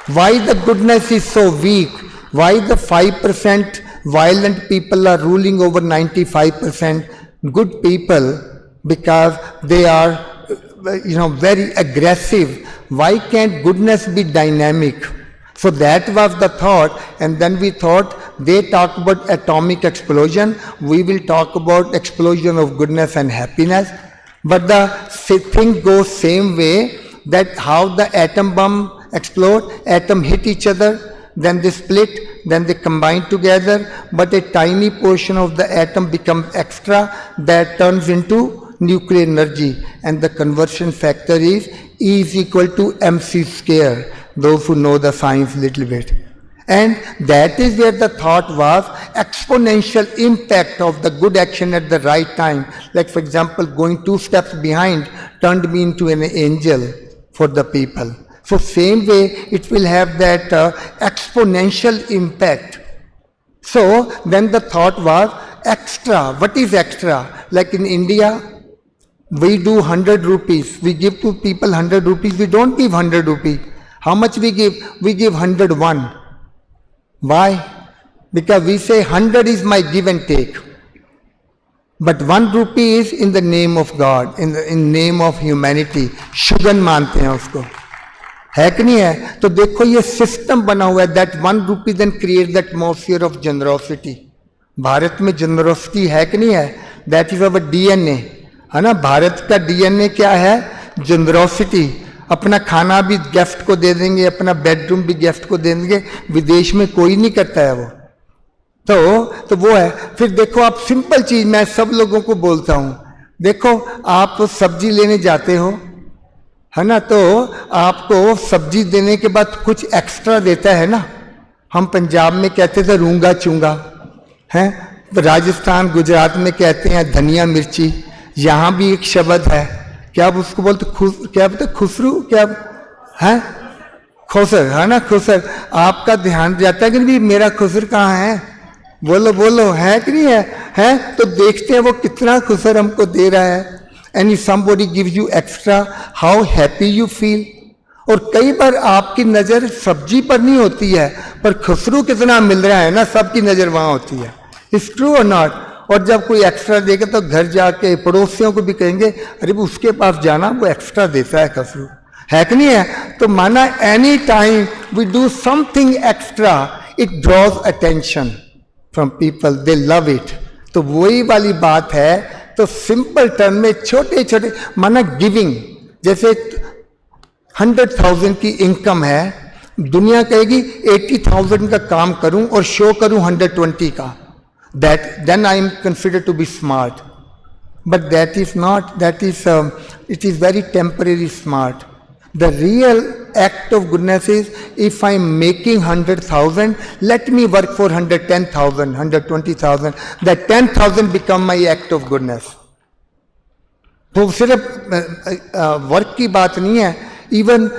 S4: Why the goodness is so weak? Why the 5% violent people are ruling over 95% good people? Because they are very aggressive. Why can't goodness be dynamic? So that was the thought, and then we thought, they talk about atomic explosion, we will talk about explosion of goodness and happiness. But the thing goes same way, that how the atom bomb explode, atom hit each other, then they split, then they combine together, but a tiny portion of the atom becomes extra, that turns into nuclear energy, and the conversion factor is E is equal to mc square, those who know the science little bit. And that is where the thought was, exponential impact of the good action at the right time. Like for example, going 2 steps behind turned me into an angel for the people. So same way it will have that exponential impact. So then the thought was, extra. What is extra? Like in India, we do 100 rupees. We give to people 100 rupees. We don't give 100 rupees. How much we give? We give 101. Why? Because we say 100 is my give and take. But 1 rupee is in the name of God, in name of humanity. शुगन मानते हैं उसको, है कि नहीं है? तो देखो ये सिस्टम बना हुआ है, that 1 rupee then creates the atmosphere of generosity. Bharat में generosity है कि नहीं है? That is our DNA, है ना? भारत का DNA क्या है? Generosity. अपना खाना भी गिफ्ट को दे देंगे, अपना बेडरूम भी गिफ्ट को दे देंगे, विदेश में कोई नहीं करता है वो। तो वो है। फिर देखो आप सिंपल चीज मैं सब लोगों को बोलता हूं, देखो आप सब्जी लेने जाते हो, है ना, तो आपको सब्जी देने के बाद कुछ एक्स्ट्रा देता है ना। हम पंजाब में कहते थे रूंगा चूंगा, है, राजस्थान गुजरात में कहते हैं धनिया मिर्ची, यहाँ भी एक शब्द है, क्या आप उसको बोलते, क्या बोलते, खुसरू, क्या है, खुसर, है ना, खुसर। आपका ध्यान जाता है कि नहीं मेरा खुसर कहाँ है, बोलो बोलो, है कि नहीं है? तो देखते हैं वो कितना खुसर हमको दे रहा है। And if somebody gives you extra, how happy you feel. और कई बार आपकी नजर सब्जी पर नहीं होती है, पर खुसरू कितना मिल रहा है ना, सबकी नजर वहां होती है। इट्स ट्रू और नॉट? और जब कोई एक्स्ट्रा देगा तो घर जाके पड़ोसियों को भी कहेंगे, अरे उसके पास जाना, वो एक्स्ट्रा देता है खुसरू, है कि नहीं है? तो माना any time we do something extra, it draws attention from people, they love it. तो वही वाली बात है। तो सिंपल टर्म में छोटे छोटे, माना गिविंग, जैसे 100,000 की इनकम है, दुनिया कहेगी 80,000 का काम करूं और शो करूं 120 का, that then I am considered to be smart. But that is not, it is very temporary smart. The real act of goodness is, if I am making 100,000, let me work for 110,000, 120,000. That 10,000 become my act of goodness. तो सिर्फ work की बात नहीं है, even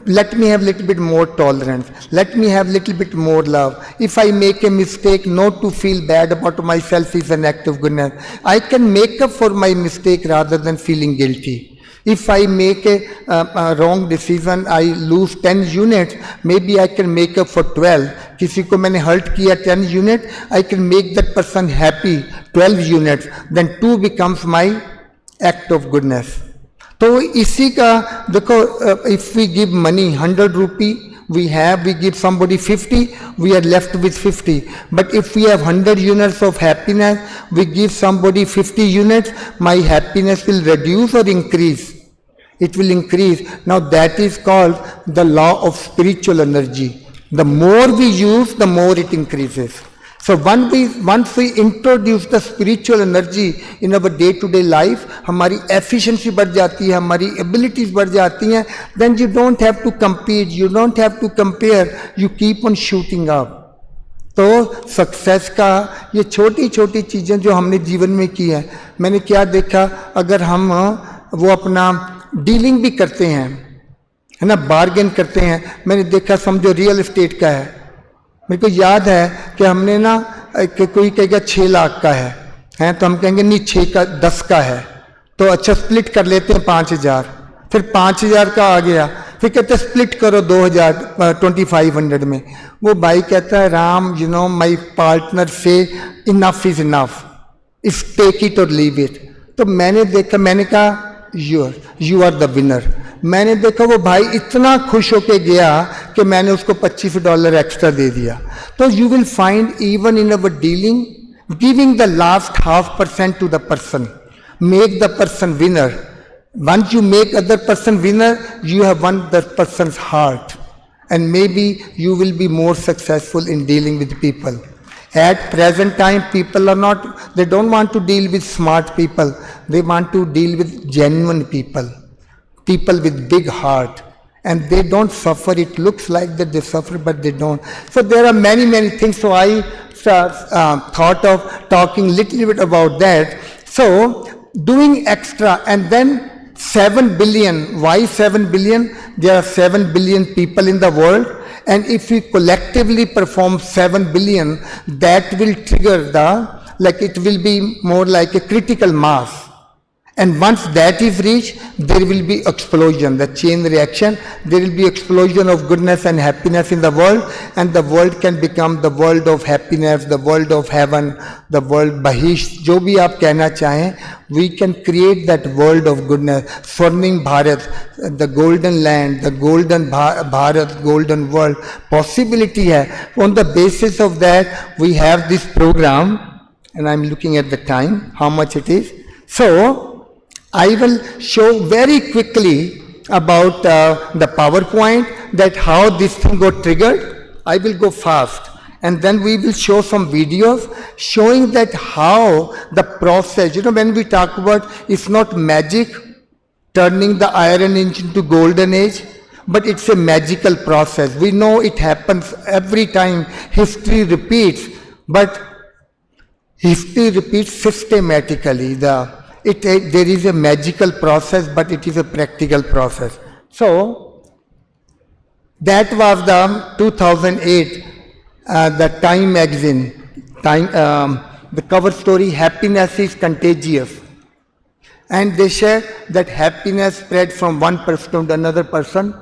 S4: let me have little bit more tolerance, let me have little bit more love. If I make a mistake, not to feel bad about myself is an act of goodness. I can make up for my mistake rather than feeling guilty. If I make a wrong decision, I lose 10 units, maybe I can make up for 12. किसी को मैंने hurt किया 10 units, I can make that person happy 12 units, then 2 becomes my act of goodness. तो इसी का देखो, if we give money 100 rupee, we give somebody 50, we are left with 50. But if we have 100 units of happiness, we give somebody 50 units, my happiness will reduce or increase? It will increase. Now that is called the law of spiritual energy. The more we use, the more it increases. So once we introduce the spiritual energy in our day-to-day life, हमारी efficiency बढ़ जाती है, हमारी abilities बढ़ जाती हैं, then you don't have to compete, you don't have to compare, you keep on shooting up. तो success का ये छोटी छोटी चीज़ें जो हमने जीवन में की है, मैंने क्या देखा, अगर हम वो अपना डीलिंग भी करते हैं, है ना, बार्गेन करते हैं, मैंने देखा, समझो रियल एस्टेट का है, मेरे को याद है कि हमने ना कोई कहेगा 6 लाख का है तो हम कहेंगे नहीं 6 का 10 का है, तो अच्छा स्प्लिट कर लेते हैं 5,000, फिर 5,000 का आ गया, फिर कहते हैं स्प्लिट करो 2,500 में. वो भाई कहता है Ram you know my partner से enough is enough, if take it or leave it. तो मैंने देखा, मैंने कहा यू आर द विनर. मैंने देखा वो भाई इतना खुश होके गया कि मैंने उसको $25 एक्स्ट्रा दे दिया. तो you will find even in our dealing, giving the last 0.5% to the person, make the person winner. Once you make other person winner, you have won that person's heart, and maybe you will be more successful in dealing with people. At present time, people are not, they don't want to deal with smart people, they want to deal with genuine people, people with big heart, and they don't suffer. It looks like that they suffer, but they don't. So there are many things. So I thought of talking little bit about that. So doing extra, and then 7 billion. Why 7 billion? There are 7 billion people in the world, and if we collectively perform 7 billion, that will trigger it will be more like a critical mass. And once that is reached, there will be explosion, the chain reaction. There will be explosion of goodness and happiness in the world, and the world can become the world of happiness, the world of heaven, the world bahish, जो भी आप कहना चाहें, we can create that world of goodness. Swarnim Bharat, the golden land, the golden Bharat, golden world, possibility है. On the basis of that, we have this program, and I'm looking at the time, how much it is. So I will show very quickly about the PowerPoint, that how this thing got triggered. I will go fast, and then we will show some videos showing that how the process, when we talk about, it's not magic, turning the iron age into golden age, but it's a magical process. We know it happens every time. History repeats, but history repeats systematically. There is a magical process, but it is a practical process. So that was the 2008, the Time magazine, the cover story, happiness is contagious. And they said that happiness spread from one person to another person.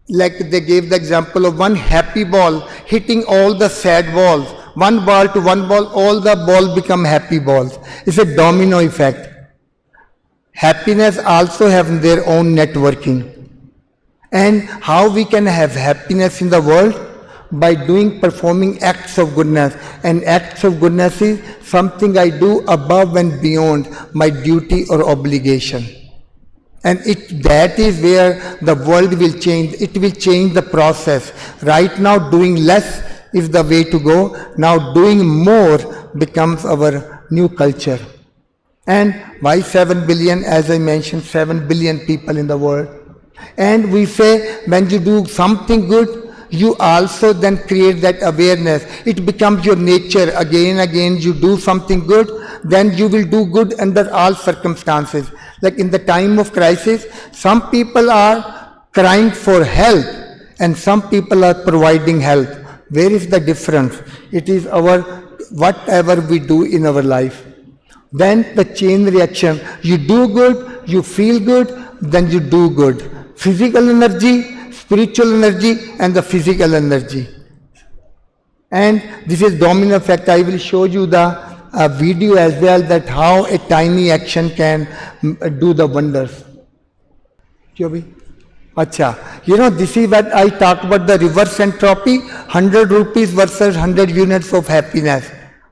S4: Like they gave the example of one happy ball hitting all the sad balls. One ball to one ball, all the balls become happy balls. It's a domino effect. Happiness also have their own networking. And how we can have happiness in the world? By performing acts of goodness. And acts of goodness is something I do above and beyond my duty or obligation. And that is where the world will change. It will change the process. Right now, doing less is the way to go. Now, doing more becomes our new culture. And why 7 billion? As I mentioned, 7 billion people in the world. And we say, when you do something good, you also then create that awareness. It becomes your nature. Again, you do something good, then you will do good under all circumstances. Like in the time of crisis, some people are crying for help, and some people are providing help. Where is the difference? It is whatever we do in our life. Then the chain reaction, you do good, you feel good, then you do good. Physical energy, spiritual energy, and the physical energy. And this is domino effect. I will show you the video as well, that how a tiny action can do the wonders. Joby? Acha, this is what I talk about the reverse entropy, 100 rupees versus 100 units of happiness.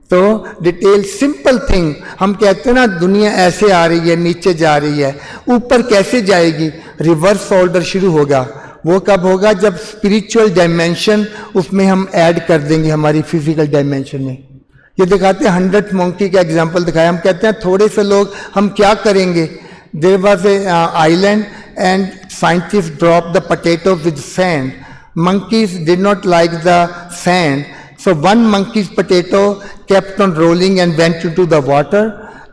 S4: तो detail simple thing हम कहते हैं ना दुनिया ऐसे आ रही है नीचे जा रही है ऊपर कैसे जाएगी रिवर्स ऑर्डर शुरू होगा वो कब होगा जब स्पिरिचुअल डायमेंशन उसमें हम ऐड कर देंगे हमारी फिजिकल डायमेंशन में ये दिखाते हैं 100 मंकी का एग्जांपल दिखाया हम कहते हैं थोड़े से लोग हम क्या करेंगे there was a island and scientist drop the potato with sand monkeys did not like the sand. So one monkey's potato kept on rolling and went into the water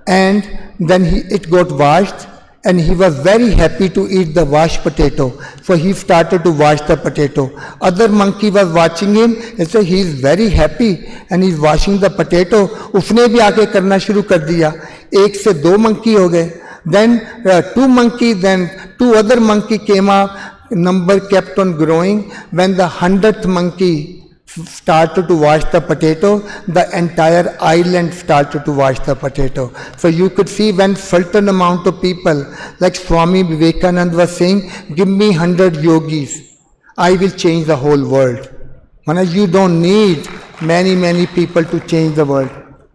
S4: and then it got washed and he was very happy to eat the washed potato. So he started to wash the potato. Other monkey was watching him and so he is very happy and he is washing the potato. उसने भी आके करना शुरू कर दिया एक से दो monkey हो गए. Then two monkey, then two other monkey came up. Number kept on growing. When the 100th monkey started to wash the potato, the entire island started to wash the potato. So you could see when certain amount of people, like Swami Vivekananda was saying, give me 100 yogis, I will change the whole world. Maharaj, you don't need many people to change the world.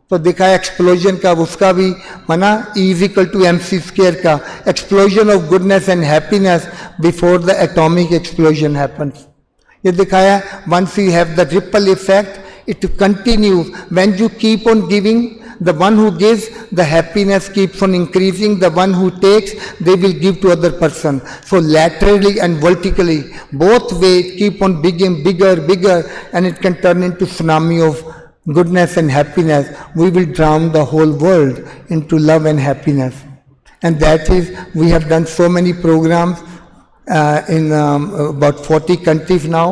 S4: तो देखा explosion का उसका भी माना E=mc² का explosion of goodness and happiness before the atomic explosion happens ये दिखाया once you have the ripple effect it continues when you keep on giving the one who gives the happiness keeps on increasing the one who takes they will give to other person so laterally and vertically both ways keep on bigger and it can turn into tsunami of goodness and happiness we will drown the whole world into love and happiness and that is we have done so many programs in about 40 countries now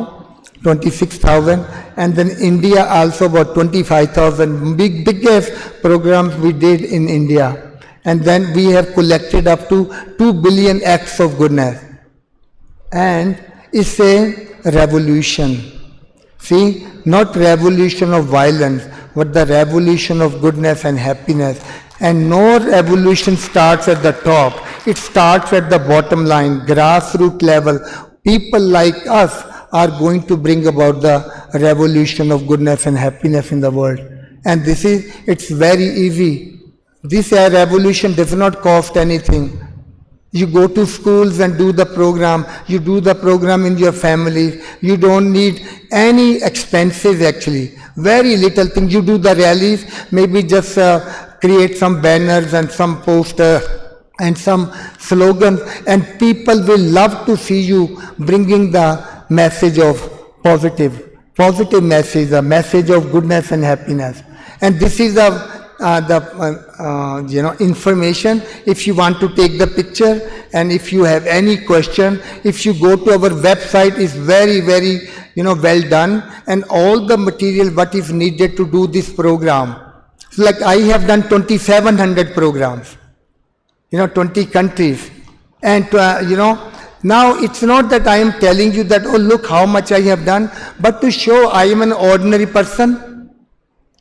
S4: 26,000 and then India also about 25,000 biggest programs we did in India and then we have collected up to 2 billion acts of goodness and it's a revolution. See, not revolution of violence but the revolution of goodness and happiness and no revolution starts at the top it starts at the bottom line grassroots level people like us are going to bring about the revolution of goodness and happiness in the world. And this is, it's very easy. This revolution does not cost anything. You go to schools and do the program. You do the program in your family. You don't need any expenses actually. Very little thing. You do the rallies, maybe just create some banners and some posters and some slogans and people will love to see you bringing the message of positive message, a message of goodness and happiness. And this is the information. If you want to take the picture and if you have any question, if you go to our website, it's very well done and all the material what is needed to do this program. So like I have done 2,700 programs, 20 countries and now it's not that I am telling you that, oh look how much I have done, but to show I am an ordinary person.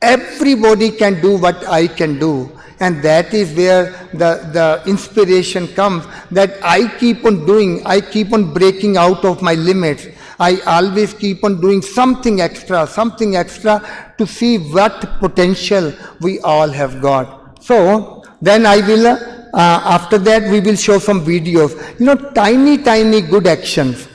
S4: Everybody can do what I can do. And that is where the inspiration comes, that I keep on doing, I keep on breaking out of my limits. I always keep on doing something extra to see what potential we all have got. So then I will after that we will show some videos, tiny good actions,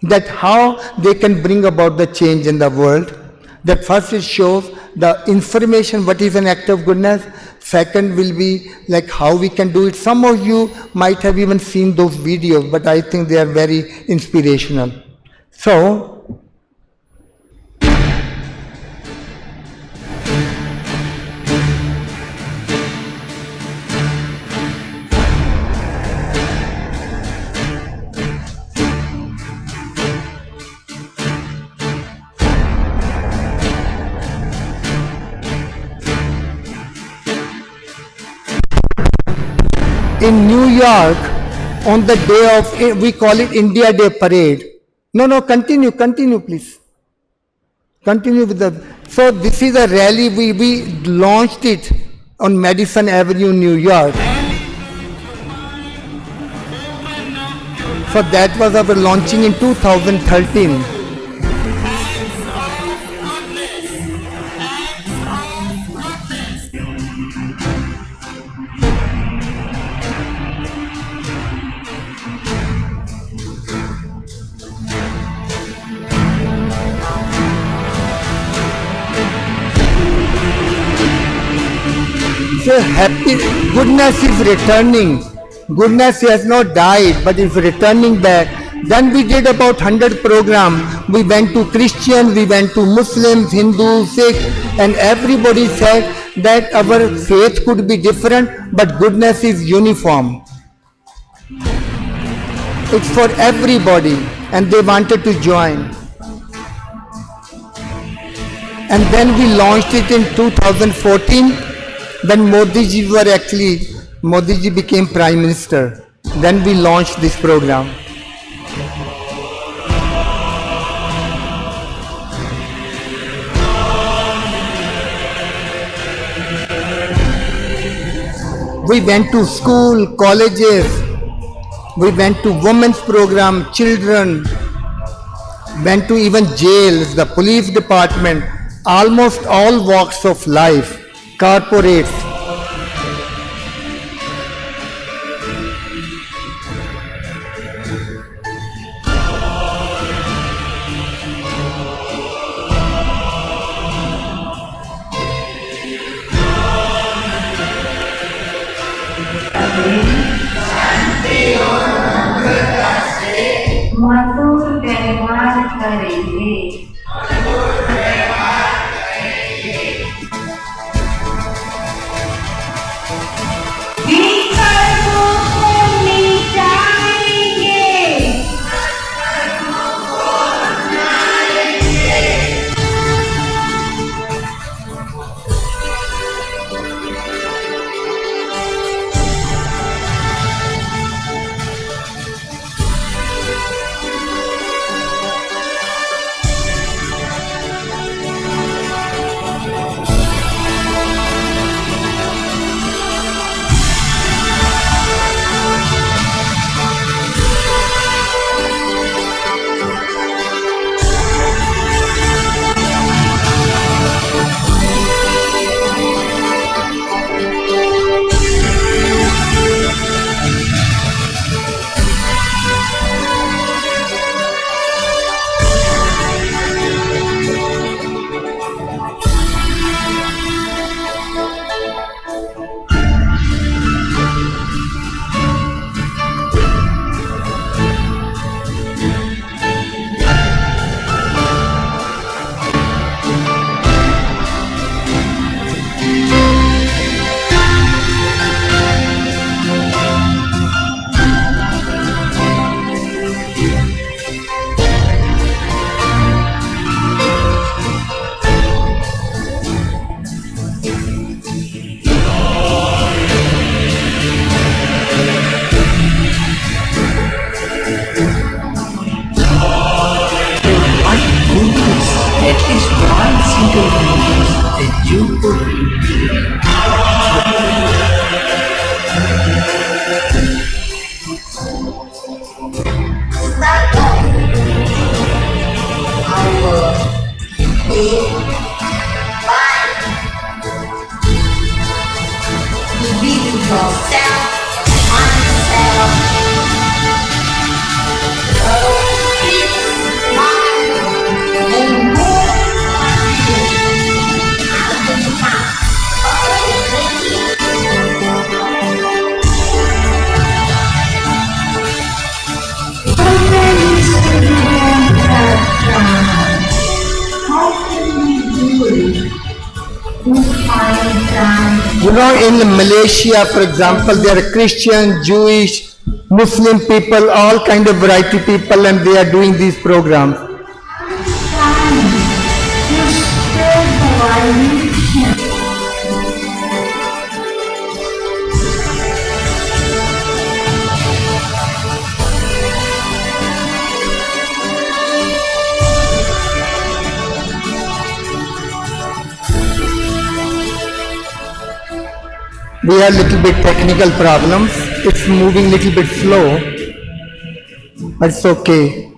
S4: that how they can bring about the change in the world. That first it shows the information, what is an act of goodness. Second will be like how we can do it. Some of you might have even seen those videos, but I think they are very inspirational. So, in New York, on the day of, we call it India Day Parade. No, continue please. Continue with the, so this is a rally, we launched it on Madison Avenue, New York. So that was our launching in 2013. So happy, goodness is returning. Goodness has not died, but is returning back. Then we did about 100 programs. We went to Christians, we went to Muslims, Hindus, Sikhs, and everybody said that our faith could be different, but goodness is uniform. It's for everybody, and they wanted to join. And then we launched it in 2014. When Modi ji became Prime Minister, then we launched this program. We went to school, colleges, we went to women's program, children, went to even jails, the police department, almost all walks of life. Corporates.
S5: मधुर व्यवहार करेंगे
S4: You know, in Malaysia, for example, there are Christian, Jewish, Muslim people, all kind of variety people, and they are doing these programs. We have little bit technical problems. It's moving little bit slow. but it's okay.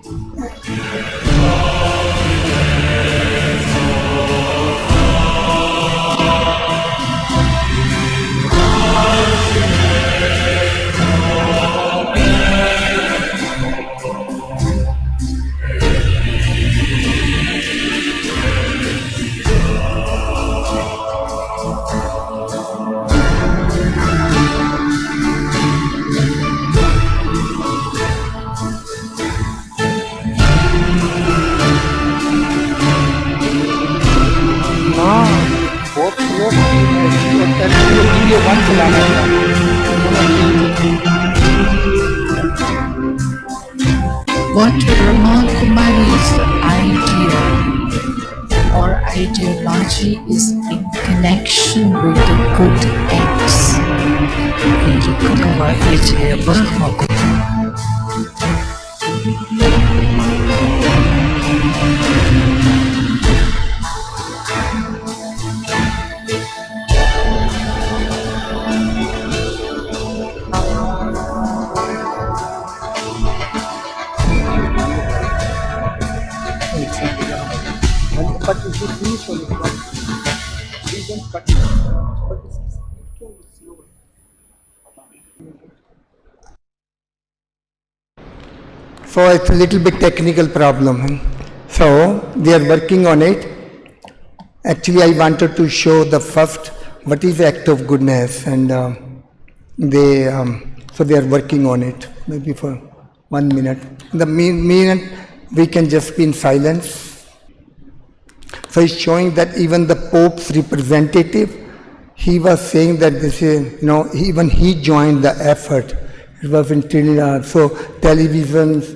S6: What Brahma Kumaris idea or ideology is in connection with the good acts.
S4: But if you finish on it, we don't cut it. But it's slow. So it's a little bit technical problem. So they are working on it. Actually, I wanted to show the first what is the act of goodness, and so they are working on it. Maybe for 1 minute. The minute we can just be in silence. So it's showing that even the Pope's representative, he was saying that this is, even he joined the effort. It was in Trinidad. So televisions.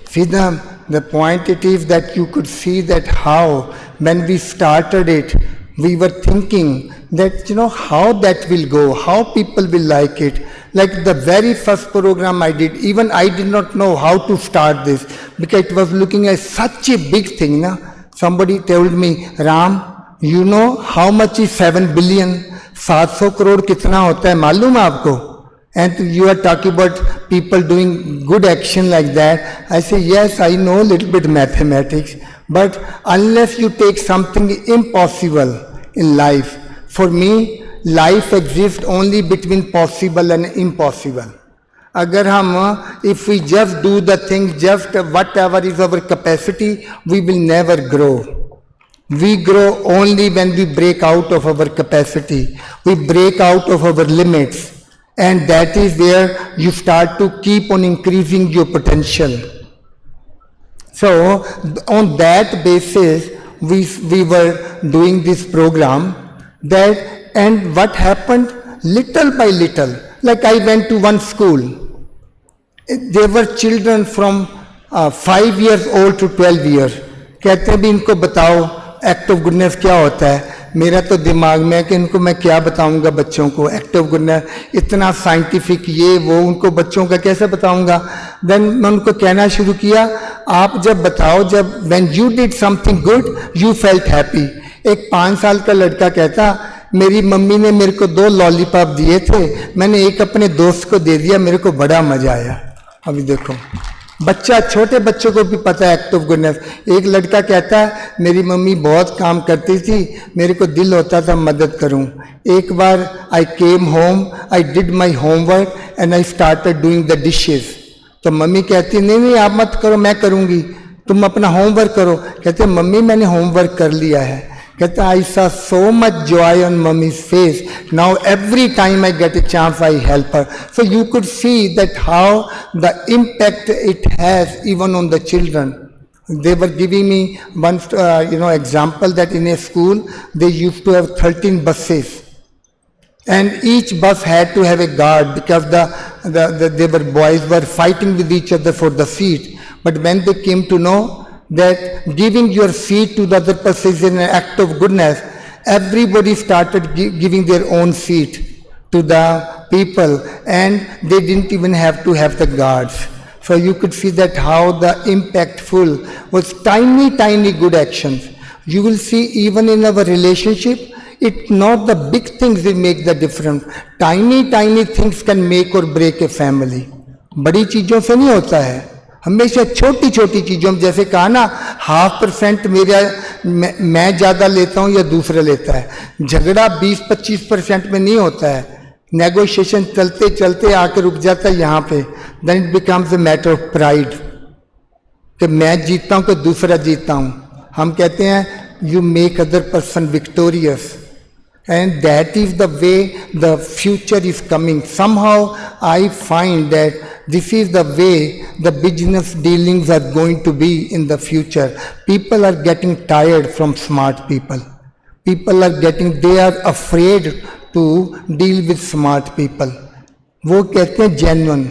S4: See, the point it is that you could see that how, when we started it, we were thinking that, how that will go, how people will like it. Like the very first program I did, even I did not know how to start this, because it was looking at such a big thing. Na? Somebody told me, Ram, you know how much is 7 billion? 700 crore kitna hota hai, malum hai aapko? And you are talking about people doing good action like that. I say, yes, I know a little bit mathematics, but unless you take something impossible in life, for me, life exists only between possible and impossible. Agar if we just do the things, just whatever is our capacity, we will never grow. We grow only when we break out of our capacity. We break out of our limits. And that is where you start to keep on increasing your potential. So, on that basis, we were doing this program. And what happened? Little by little. Like I went to one school. There were children from 5 years old to 12 years. कहते भी इनको बताओ act of goodness क्या होता है. मेरा तो दिमाग में है कि इनको मैं क्या बताऊंगा बच्चों को. एक्ट ऑफ गुडनेस इतना साइंटिफिक ये वो उनको बच्चों का कैसे बताऊंगा. देन मैं उनको कहना शुरू किया, आप जब बताओ, जब when you did something good you felt happy. एक 5 साल का लड़का कहता, मेरी मम्मी ने मेरे को 2 लॉलीपॉप दिए थे, मैंने एक अपने दोस्त को दे दिया, मेरे को बड़ा मजा आया. अभी देखो, बच्चा, छोटे बच्चों को भी पता है एक्ट ऑफ गुडनेस. एक लड़का कहता है, मेरी मम्मी बहुत काम करती थी, मेरे को दिल होता था मदद करूं. एक बार I came home, I did my homework and I started doing the dishes. तो मम्मी कहती, नहीं नहीं आप मत करो, मैं करूंगी, तुम अपना होमवर्क करो. कहते, मम्मी मैंने होमवर्क कर लिया है. कहता, I saw so much joy on mommy's face. Now every time I get a chance, I help her. So you could see that how the impact it has even on the children. They were giving me one, example that in a school they used to have 13 buses, and each bus had to have a guard because the boys were fighting with each other for the seat. But when they came to know that giving your seat to the other person is an act of goodness, everybody started giving their own seat to the people, and they didn't even have to have the guards. So you could see that how the impactful was tiny good actions. You will see even in our relationship, it's not the big things that make the difference. Tiny things can make or break a family. बड़ी चीज़ों से नहीं होता है, हमेशा छोटी छोटी चीज़ों में, जैसे कहा ना 0.5% मेरा मैं ज़्यादा लेता हूँ या दूसरा लेता है, झगड़ा 20-25% में नहीं होता है, नेगोशिएशन चलते चलते आकर रुक जाता है यहाँ पे, then it becomes a matter of pride कि मैं जीतता हूँ कि दूसरा जीतता हूँ। हम कहते हैं you make other person victorious, and that is the way the future is coming. Somehow I find that this is the way the business dealings are going to be in the future. People are getting tired from smart people. People are they are afraid to deal with smart people. वो कहते हैं genuine.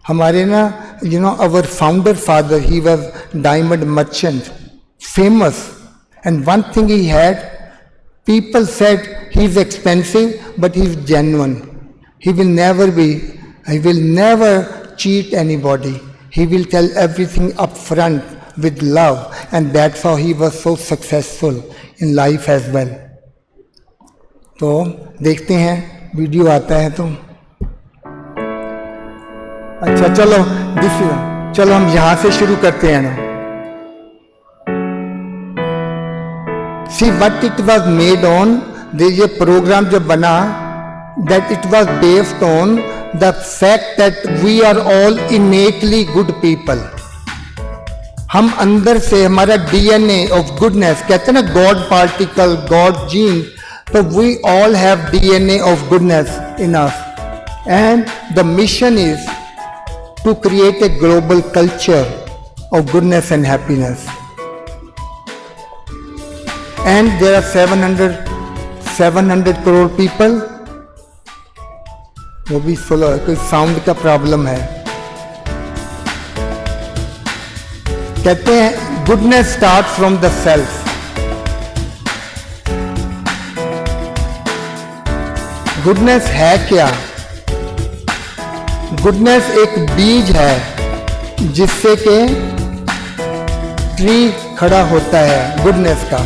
S4: हमारे ना, you know, our founder father, he was diamond merchant, famous, and one thing he had, people said he is expensive, but he is genuine. He will never cheat anybody. He will tell everything up front with love, and that's how he was so successful in life as well. तो देखते हैं, video आता है तो अच्छा चलो हम यहाँ से शुरू करते हैं ना। See what it was made on, ये प्रोग्राम जब बना, that it was based on the fact that we are all innately good people. हम अंदर से हमारा DNA of goodness, कहते हैं ना God particle, God gene, तो we all have DNA of goodness in us, and the mission is to create a global culture of goodness and happiness. And there are 700 crore people. वो भी slow है, कोई sound का problem है। कहते हैं goodness start from the self. Goodness है क्या? गुडनेस एक बीज है जिससे कि ट्री खड़ा होता है, गुडनेस का,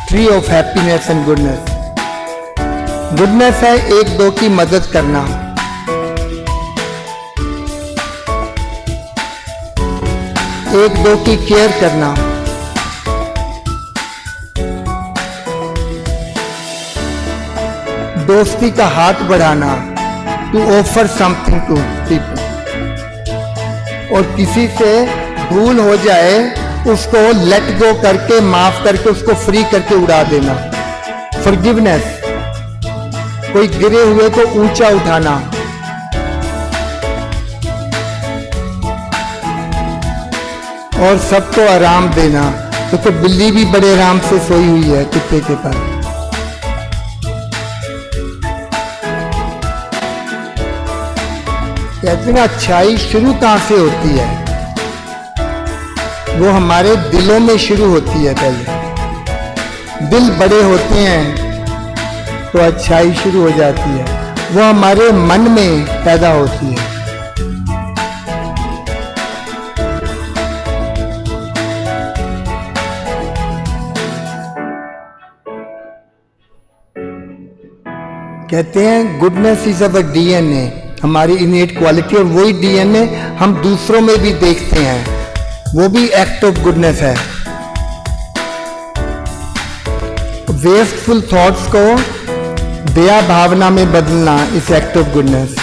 S4: tree of happiness and goodness. Goodness है एक दो की मदद करना, एक दो की केयर करना, दोस्ती का हाथ बढ़ाना, to offer something to people, और किसी से भूल हो जाए उसको लेट गो करके, माफ करके, उसको फ्री करके उड़ा देना। फॉरगिवनेस, कोई गिरे हुए को ऊंचा उठाना, और सबको आराम देना। तो बिल्ली भी बड़े आराम से सोई हुई है कुत्ते के पास। कहते हैं अच्छाई शुरू कहां से होती है? वो हमारे दिलों में शुरू होती है। पहले दिल बड़े होते हैं तो अच्छाई शुरू हो जाती है, वो हमारे मन में पैदा होती है। कहते हैं गुडनेस इज अवर डीएनए, हमारी इनेट क्वालिटी, और वही डीएनए हम दूसरों में भी देखते हैं, वो भी एक्ट ऑफ गुडनेस है। वेस्टफुल थॉट्स को दया भावना में बदलना इस एक्ट ऑफ गुडनेस।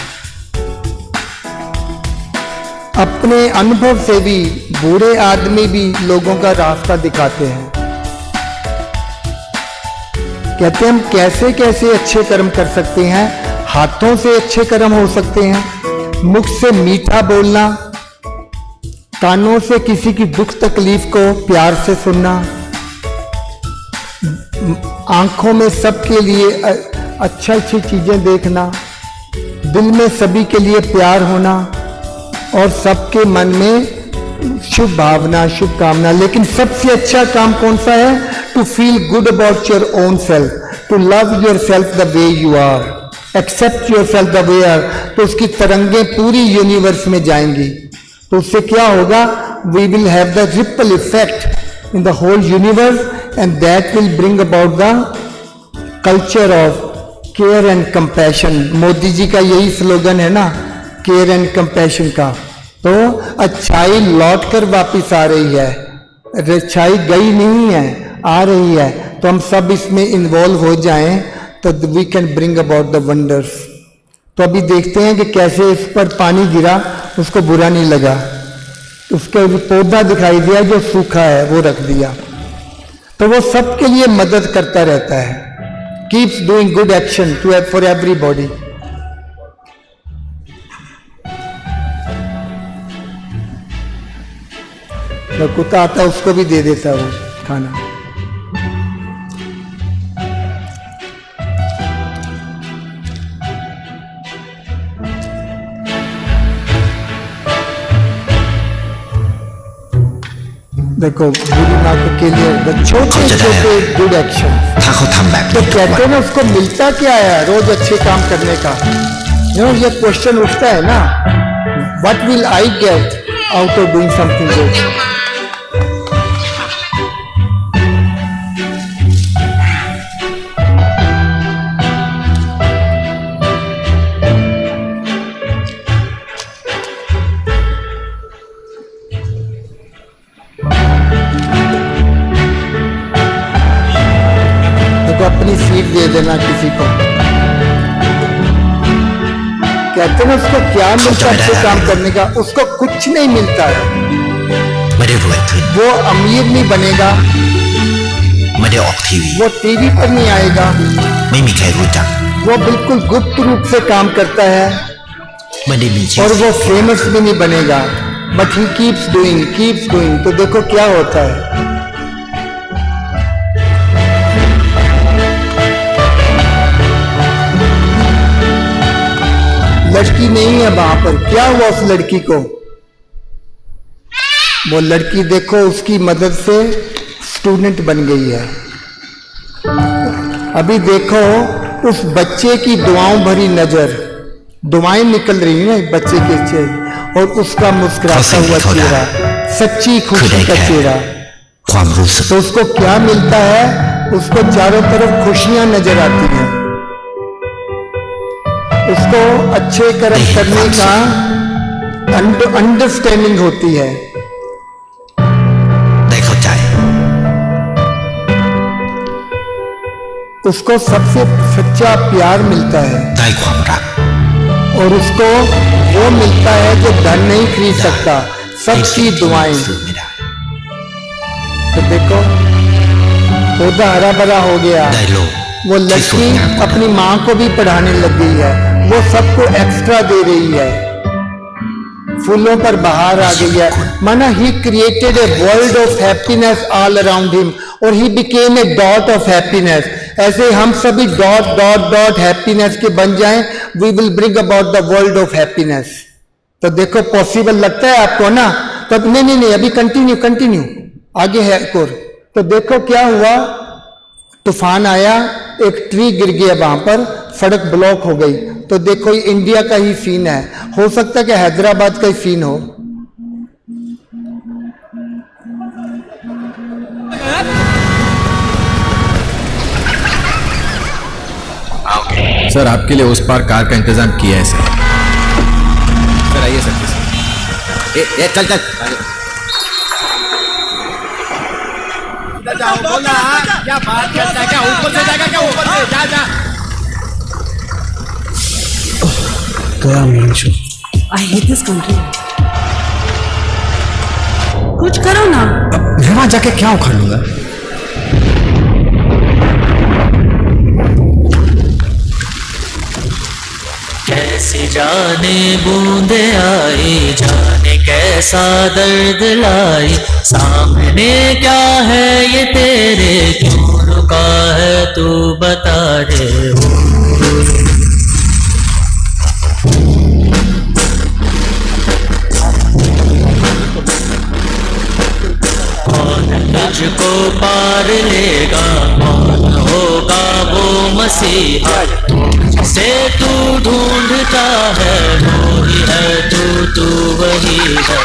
S4: अपने अनुभव से भी बूढ़े आदमी भी लोगों का रास्ता दिखाते हैं। कहते हैं हम कैसे कैसे अच्छे कर्म कर सकते हैं। हाथों से अच्छे कर्म हो सकते हैं, मुख से मीठा बोलना, कानों से किसी की दुख तकलीफ को प्यार से सुनना, आंखों में सबके लिए अच्छी अच्छी चीजें देखना, दिल में सभी के लिए प्यार होना, और सबके मन में शुभ भावना, शुभ कामना। लेकिन सबसे अच्छा काम कौन सा है? To feel good about your own self, to love your self the way you are, accept your self the way are. तो उसकी तरंगें पूरी यूनिवर्स में जाएंगी। तो उससे क्या होगा? We will have the ripple effect in the whole universe, and that will bring about the culture of care and compassion. Modi ji का यही स्लोगन है ना, केयर एंड कंपैशन का। तो अच्छाई लौट कर वापिस आ रही है, अच्छाई गई नहीं है, आ रही है। तो हम सब इसमें इन्वॉल्व हो जाएं तो we can bring about the wonders. तो अभी देखते हैं कि कैसे इस पर पानी गिरा, उसको बुरा नहीं लगा, उसका पौधा दिखाई दिया जो सूखा है वो रख दिया। तो वो सबके लिए मदद करता रहता है। Keeps doing good action to for everybody. तो कुत्ता आता उसको भी दे देता वो खाना। देखो बुरी बातों के लिए छोटे छोटे गुड एक्शन।
S7: ถ้าเขาทำแบบ
S4: तो
S7: นี้ทุก
S4: कहते
S7: วั
S4: हैं
S7: น
S4: ना उसको मिलता क्या है रोज अच्छे काम करने का। ये क्वेश्चन उठता है ना, what will I get out of doing something good. तो अपनी सीट दे देना किसी को। कहते हैं उसको क्या मिलता है अच्छे काम करने का, उसको कुछ नहीं मिलता है।
S7: ไม่ได้รวยขึ้น
S4: वो अमीर नहीं बनेगा,
S7: ไม่ได้ออกทีวี
S4: वो टीवी पर नहीं आएगा,
S7: ไม่มีใครรู้จัก
S4: वो बिल्कुल गुप्त रूप से काम करता है
S7: ไม่ได้มีชื่
S4: और
S7: อ
S4: वो फेमस भी नहीं बनेगा। But he keeps doing. तो देखो क्या होता है। लड़की नहीं है वहां पर, क्या हुआ उस लड़की को? वो लड़की देखो उसकी मदद से स्टूडेंट बन गई है। अभी देखो उस बच्चे की दुआओं भरी नजर, दुआएं निकल रही है ना बच्चे के चेहरे, और उसका मुस्कुराता हुआ चेहरा, सच्ची खुशी का चेहरा।
S7: ความรู้สึก
S4: तो उसको क्या मिलता है? उसको चारों तरफ खुशियां नजर आती हैं, उसको अच्छे कर्म करने का अंडरस्टैंडिंग होती है।
S7: ได้เข้าใจ
S4: उसको सबसे सच्चा प्यार मिलता है
S7: ได้ความรัก
S4: और उसको वो मिलता है जो धन नहीं खरीद सकता,
S7: ไอ้สิ่
S4: सबकी
S7: งที่
S4: दुआएं।
S7: ซื้อไม่ได้
S4: तो देखो पौधा हरा भरा हो गया।
S7: ได้โลก
S4: वो
S7: ที่สวย
S4: लड़की
S7: งามกว่า
S4: अपनी माँ को भी पढ़ाने लग गई है, वो सबको एक्स्ट्रा दे रही है, फूलों पर बहार आ गई है। माना ही created a world of happiness all around him और he became a dot of happiness. ऐसे हम सभी डॉट डॉट डॉट हैप्पीनेस के बन जाएं, we will bring about the world of happiness. तो देखो पॉसिबल लगता है आपको ना? तो नहीं अभी कंटिन्यू आगे है एक और। तो देखो क्या हुआ, तूफान आया, एक ट्री गिर गया वहां पर, सड़क ब्लॉक हो गई। तो देखो ये इंडिया का ही सीन है, हो सकता है कि हैदराबाद का ही सीन हो।
S8: सर आपके लिए उस पार कार का इंतजाम किया है सर। सर आइए सर।
S7: ए चल चल
S8: क्या बात करता है? क्या ऊपर से जाएगा? क्या ऊपर से जा
S3: गया main show.
S9: I hate this country. कुछ करो ना।
S8: मैं वहां जाके क्या उखाड़ लूंगा?
S10: कैसी जाने बूंदे आई, जाने कैसा दर्द लाई, सामने क्या है ये तेरे, क्यों रुका है तू बता दे। कौन तुझको पार लेगा, कौन होगा वो मसीहा से तू ढूंढता है, वो ही है तू वही है।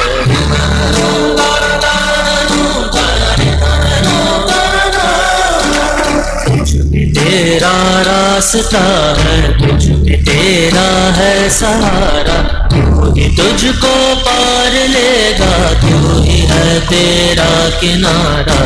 S10: तुझ में तेरा रास्ता है, तुझ में तेरा है सहारा, तू ही तुझको पार लेगा, तू ही है तेरा किनारा।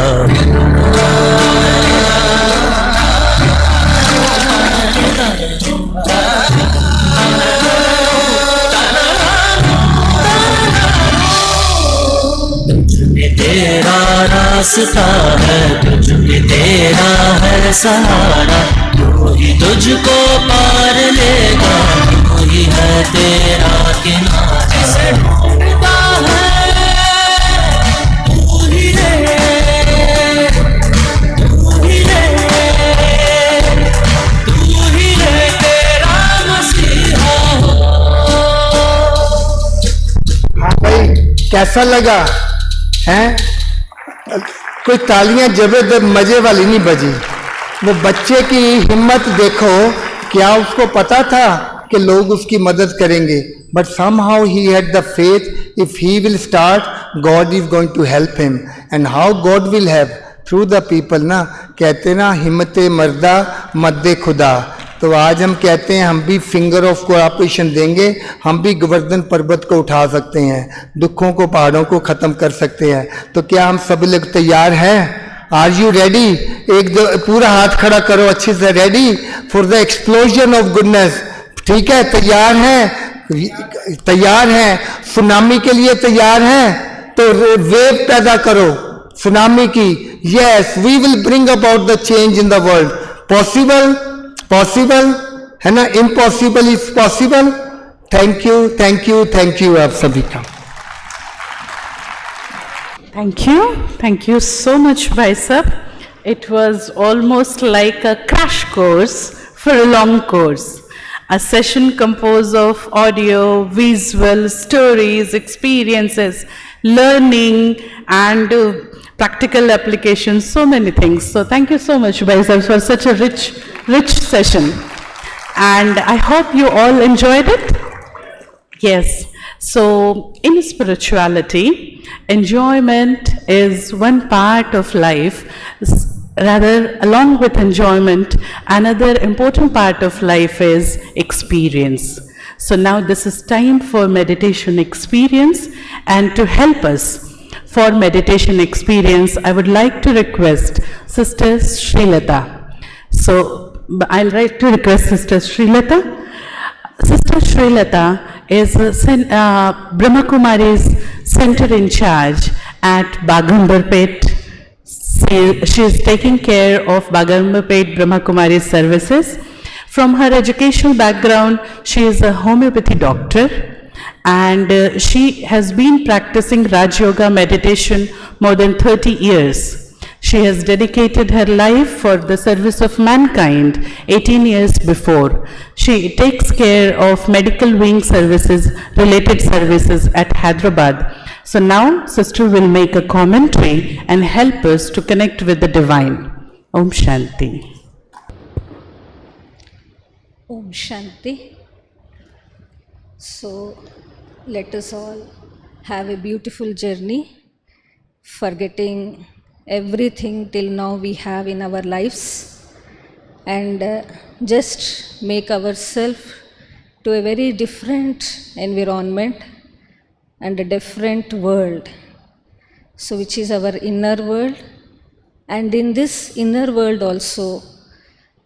S10: तुझमें तेरा रास्ता है, तुझमें तेरा है सहारा, तू ही तुझको पार लेगा, तू ही है तेरा किनारा। जिसे ढूंढता है तू ही रे, तू ही रे, तू ही रे तेरा मसीहा हो।
S4: हाँ भाई, कैसा लगा हैं? कोई तालियां जबरदस्त मजे वाली नहीं बजी। वो बच्चे की हिम्मत देखो, क्या उसको पता था कि लोग उसकी मदद करेंगे? But somehow he had the faith, if he will start, God is going to help him. And how God will help? Through the people ना, कहते ना हिम्मते मर्दा मद्दे खुदा। तो आज हम कहते हैं हम भी फिंगर ऑफ कोऑपरेशन देंगे, हम भी गोवर्धन पर्वत को उठा सकते हैं, दुखों को पहाड़ों को खत्म कर सकते हैं। तो क्या हम सभी लोग तैयार हैं? Are you ready? एक दो पूरा हाथ खड़ा करो अच्छे से। Ready for the explosion of goodness? ठीक है, तैयार हैं? तैयार हैं? सुनामी के लिए तैयार हैं? तो वेव पैदा करो सुनामी की। Yes, we will bring about the change in the world. Possible? Possible है ना? Impossible is possible. Thank you, thank you, thank you आप सभी का।
S1: Thank you so much, Bhai Sahab. It was almost like a crash course for a long course. A session composed of audio, visual, stories, experiences, learning and practical applications, so many things. So thank you so much, Bhai Sahab, for such a rich session. And I hope you all enjoyed it. Yes. So in spirituality, enjoyment is one part of life. Rather, along with enjoyment, another important part of life is experience. So now this is time for meditation experience, and to help us for meditation experience, I would like to request Sister Srilata. So I'll like to request Sister Srilata. Sister Srilata is Brahma Kumaris Center in charge at Bagambarpet. She is taking care of Bagambarpet Brahma Kumaris services. From her educational background, she is a homeopathy doctor, and she has been practicing Raj Yoga meditation more than 30 years. She has dedicated her life for the service of mankind 18 years before. She takes care of medical wing services, related services at Hyderabad. So now Sister will make a commentary and help us to connect with the divine. Om Shanti.
S2: Om Shanti. So let us all have a beautiful journey, forgetting everything till now we have in our lives, and just make ourselves to a very different environment and a different world, so which is our inner world. And in this inner world also,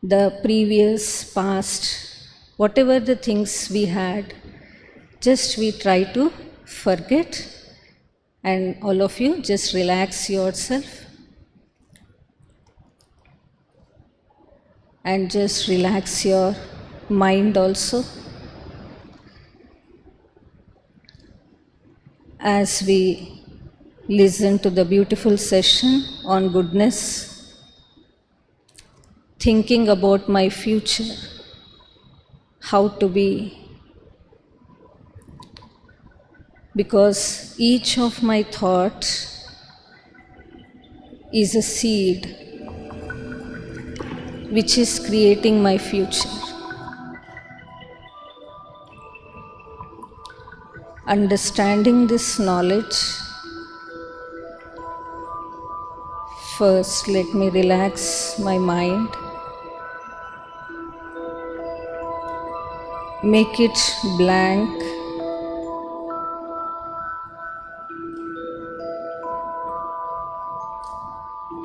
S2: the previous past, whatever the things we had, just we try to forget. And all of you just relax yourself and just relax your mind also, as we listen to the beautiful session on goodness, thinking about my future, how to be, because each of my thoughts is a seed which is creating my future. Understanding this knowledge, first let me relax my mind, make it blank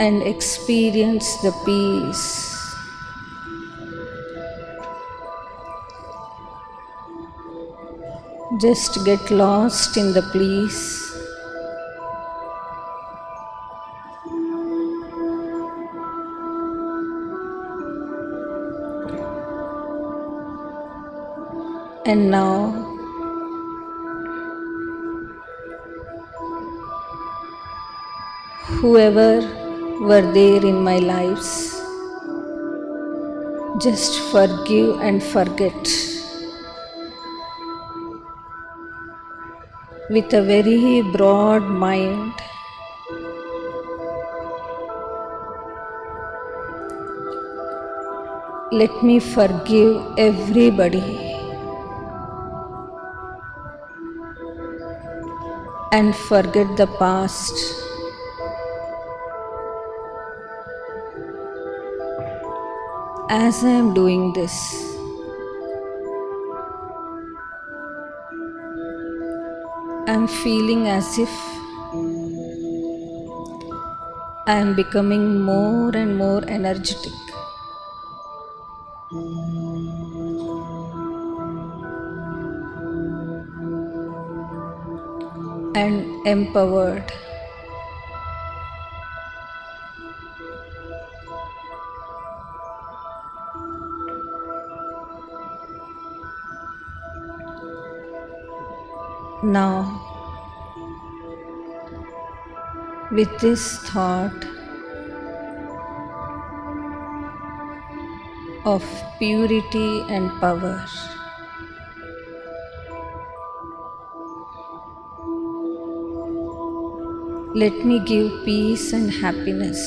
S11: and experience the peace. Just get lost in the peace. And now, whoever were there in my lives, just forgive and forget with a very broad mind. Let me forgive everybody and forget the past. As I am doing this, I am feeling as if I am becoming more and more energetic. And empowered. Now, with this thought of purity and power, let me give peace and happiness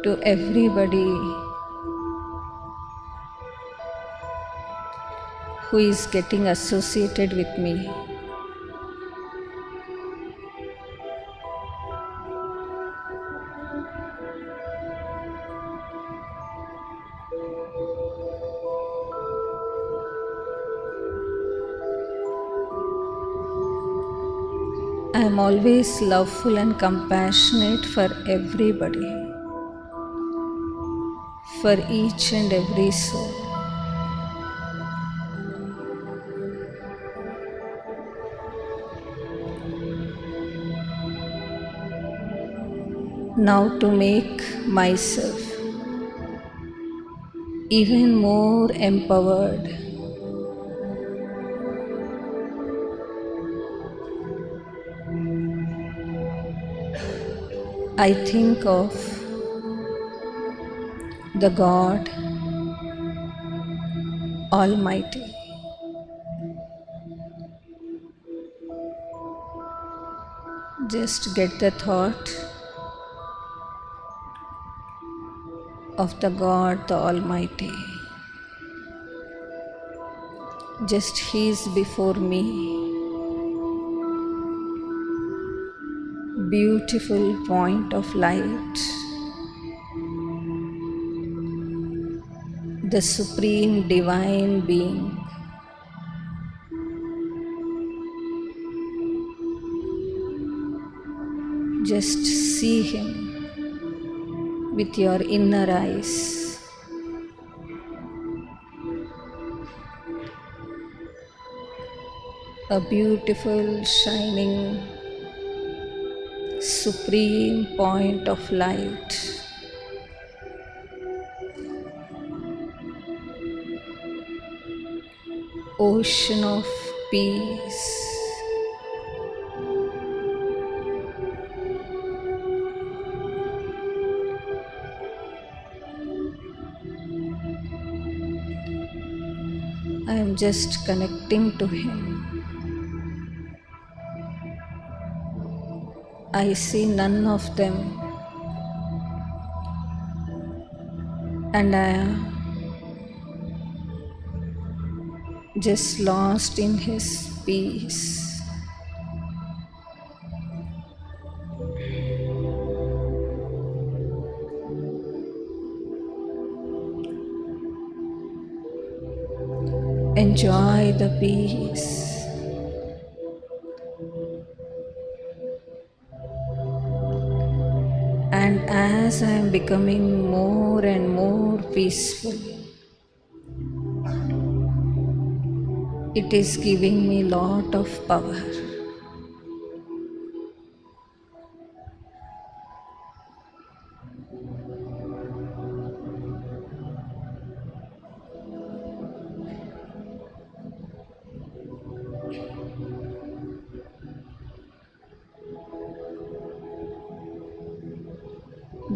S11: to everybody who is getting associated with me. I am always loveful and compassionate for everybody, for each and every soul. Now, to make myself even more empowered, I think of the God Almighty. Just get the thought of the God the Almighty. Just He is before me. Beautiful point of light. The Supreme Divine Being. Just see Him with your inner eyes. A beautiful, shining, supreme point of light. Ocean of peace. I am just connecting to Him. I see none of them, and I am just lost in His peace. Enjoy the peace. And as I am becoming more and more peaceful, it is giving me lot of power.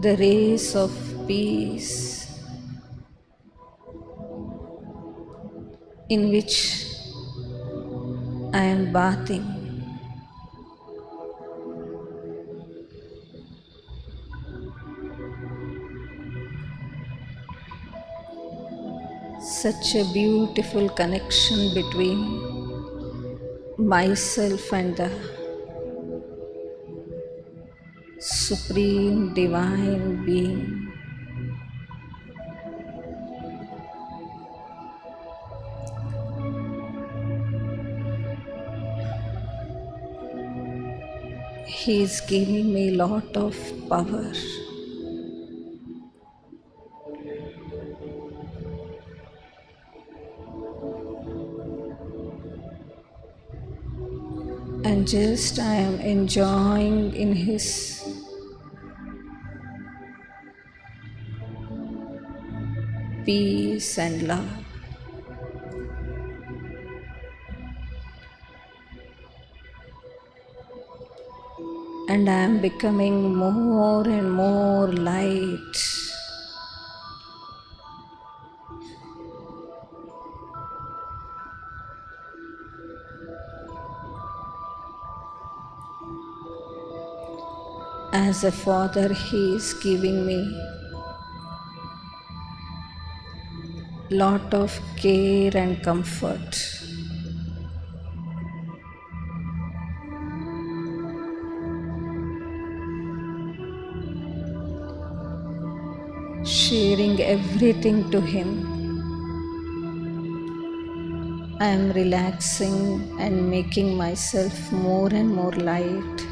S11: The rays of peace in which I am bathing such a beautiful connection between myself and the Supreme Divine Being. He is giving me lot of power. And just I am enjoying in His peace and love. And I am becoming more and more light. As a father, He is giving me lot of care and comfort. Sharing everything to Him. I am relaxing and making myself more and more light.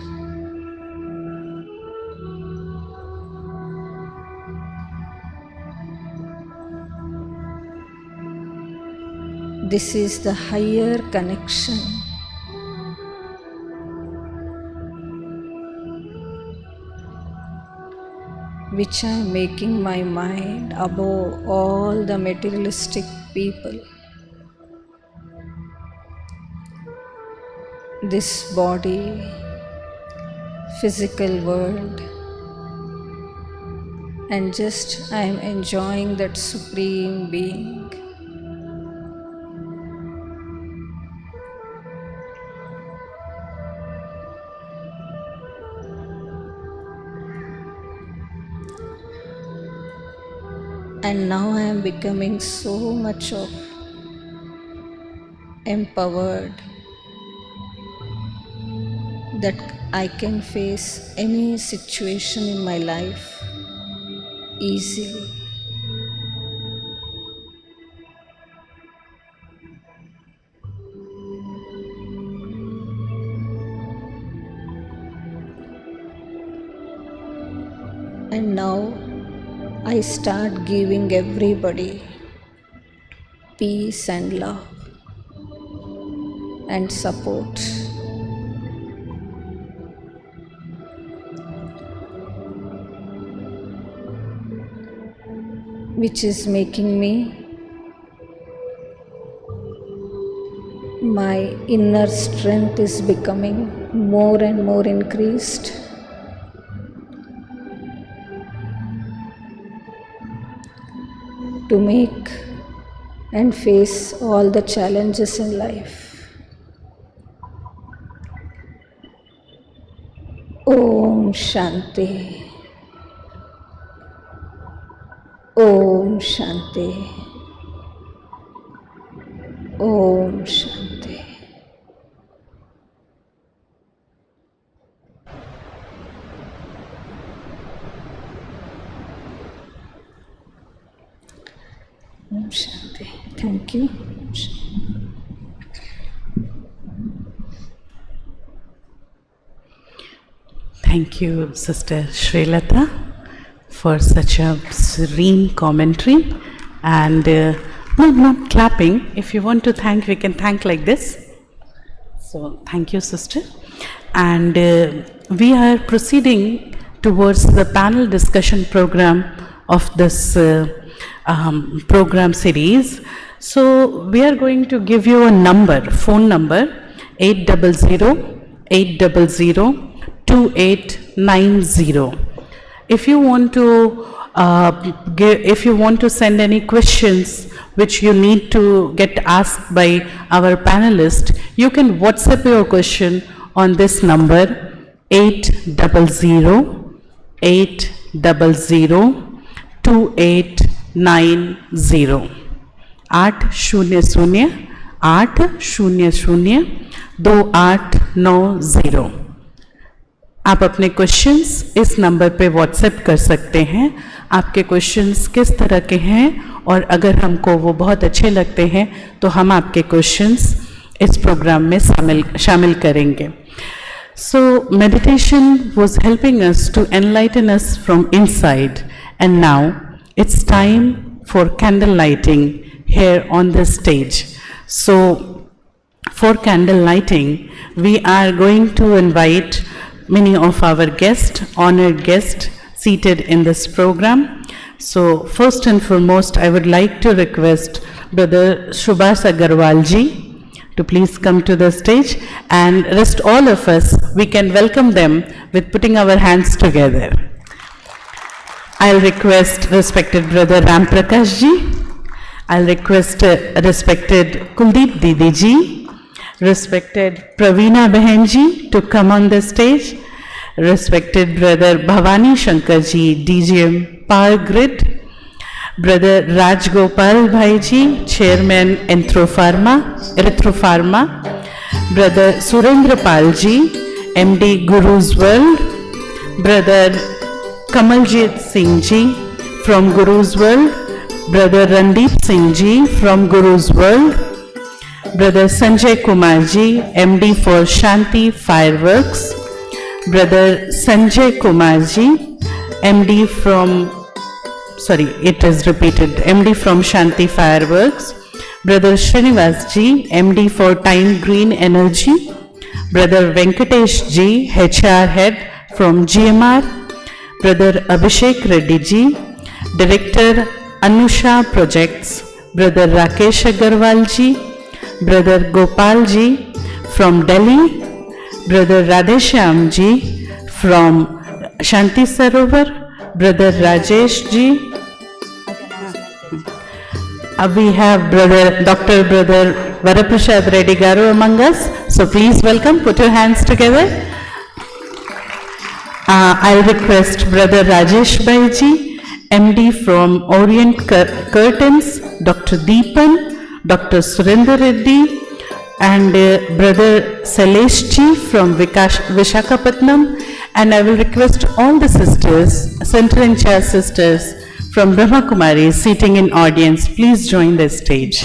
S11: This is the higher connection which I am making my mind above all the materialistic people. This body, physical world, and just I am enjoying that Supreme Being. And now I am becoming so much of empowered that I can face any situation in my life easily. And now I start giving everybody peace and love and support. Which is making me my inner strength is becoming more and more increased. To make and face all the challenges in life. Om Shanti. Om Shanti. Om Shanti. Om Shanti. Thank you.
S1: Thank you, Sister Srilata. for such a serene commentary. And no, not clapping. If you want to thank, we can thank like this. So thank you, sister. And we are proceeding towards the panel discussion program of this program series. So we are going to give you a number, phone number 800-800-2890. If you want to send any questions which you need to get asked by our panelists, you can WhatsApp your question on this number 800-800-2890. 800-800-2890. आप अपने questions इस number पे WhatsApp कर सकते हैं. आपके questions किस तरह के हैं और अगर हमको वो बहुत अच्छे लगते हैं तो हम आपके क्वेश्चंस इस प्रोग्राम में शामिल करेंगे. So meditation was helping us to enlighten us from inside, and now it's time for candle lighting here on this stage. So for candle lighting, we are going to invite many of our guests, honored guests, seated in this program. So first and foremost, I would like to request Brother Subhas Agarwal ji to please come to the stage, and rest all of us, we can welcome them with putting our hands together. I'll request respected Brother Ramprakash ji, I'll request respected Kuldeep Didi ji, respected Praveena Behen ji to come on the stage, respected Brother Bhavani Shankar ji, DGM Power Grid, Brother Raj Gopal Bhai ji, Chairman Erythropharma, Brother Surendra Pal ji, MD Guru's World, Brother Kamaljit Singh ji from Guru's World, Brother Randeep Singh ji from Guru's World, Brother Sanjay Kumar ji, MD for Shanti Fireworks, Brother Sanjay Kumar ji, MD from MD from Shanti Fireworks, Brother Srinivas ji, MD for Time Green Energy, Brother Venkatesh ji, HR Head from GMR, Brother Abhishek Reddy ji, Director Anusha Projects, Brother Rakesh Agarwal ji, Brother Gopal ji from Delhi, Brother Radheshyam ji from Shanti Sarovar, Brother Rajesh ji. We have Dr. Brother Varaprasad Reddy Garu among us. So please welcome, put your hands together. I'll request Brother Rajesh Bhai ji, MD from Orient Curtains, Dr. Deepan, Dr. Surendra Reddy, and Brother Salesh ji from Vishakhapatnam. And I will request all the sisters, center and chair sisters from Brahma Kumaris sitting in audience, please join the stage.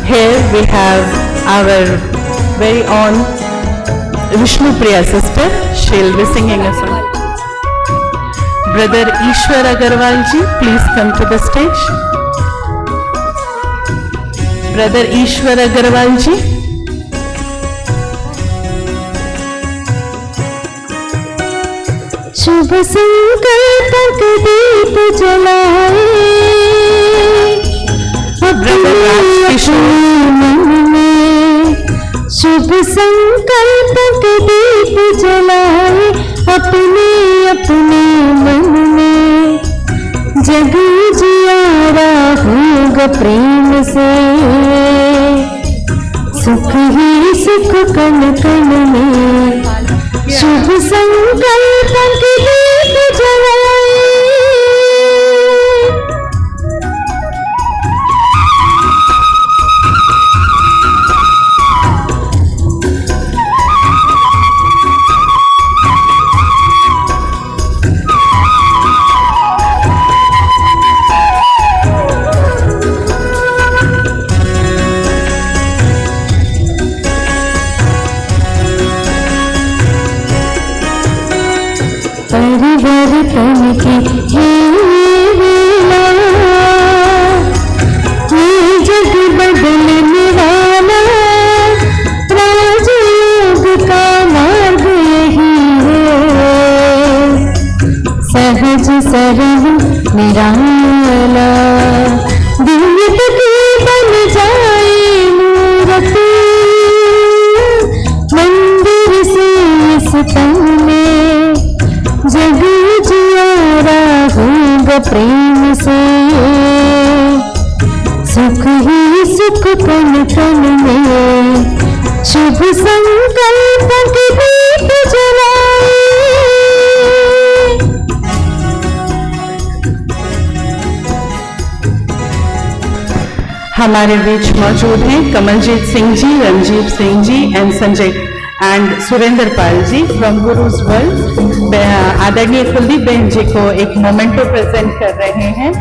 S1: Here we have our very own Vishnu Priya sister. She'll be singing a song. Brother Ishwar Agarwal ji, please come to the stage. Brother Ishwar Agarwal ji.
S12: शुभ संकल्प दीप जलाए अपने मन में, शुभ संकल्प दीप जलाए अपने अपने मन में, जग जियारा होगा प्रेम से, सुख ही सुख कण कण में, शुभ संकल्प दीप जलाए। परिवर्तन संकल्प के दीप जलाए।
S1: हमारे बीच मौजूद हैं Kamaljeet Singh ji, Ranjeet Singh ji and Sanjay and Surendra Pal ji from Guru's world. आदरणीय कुलदीप बहन जी को एक मोमेंटो प्रेजेंट कर रहे हैं।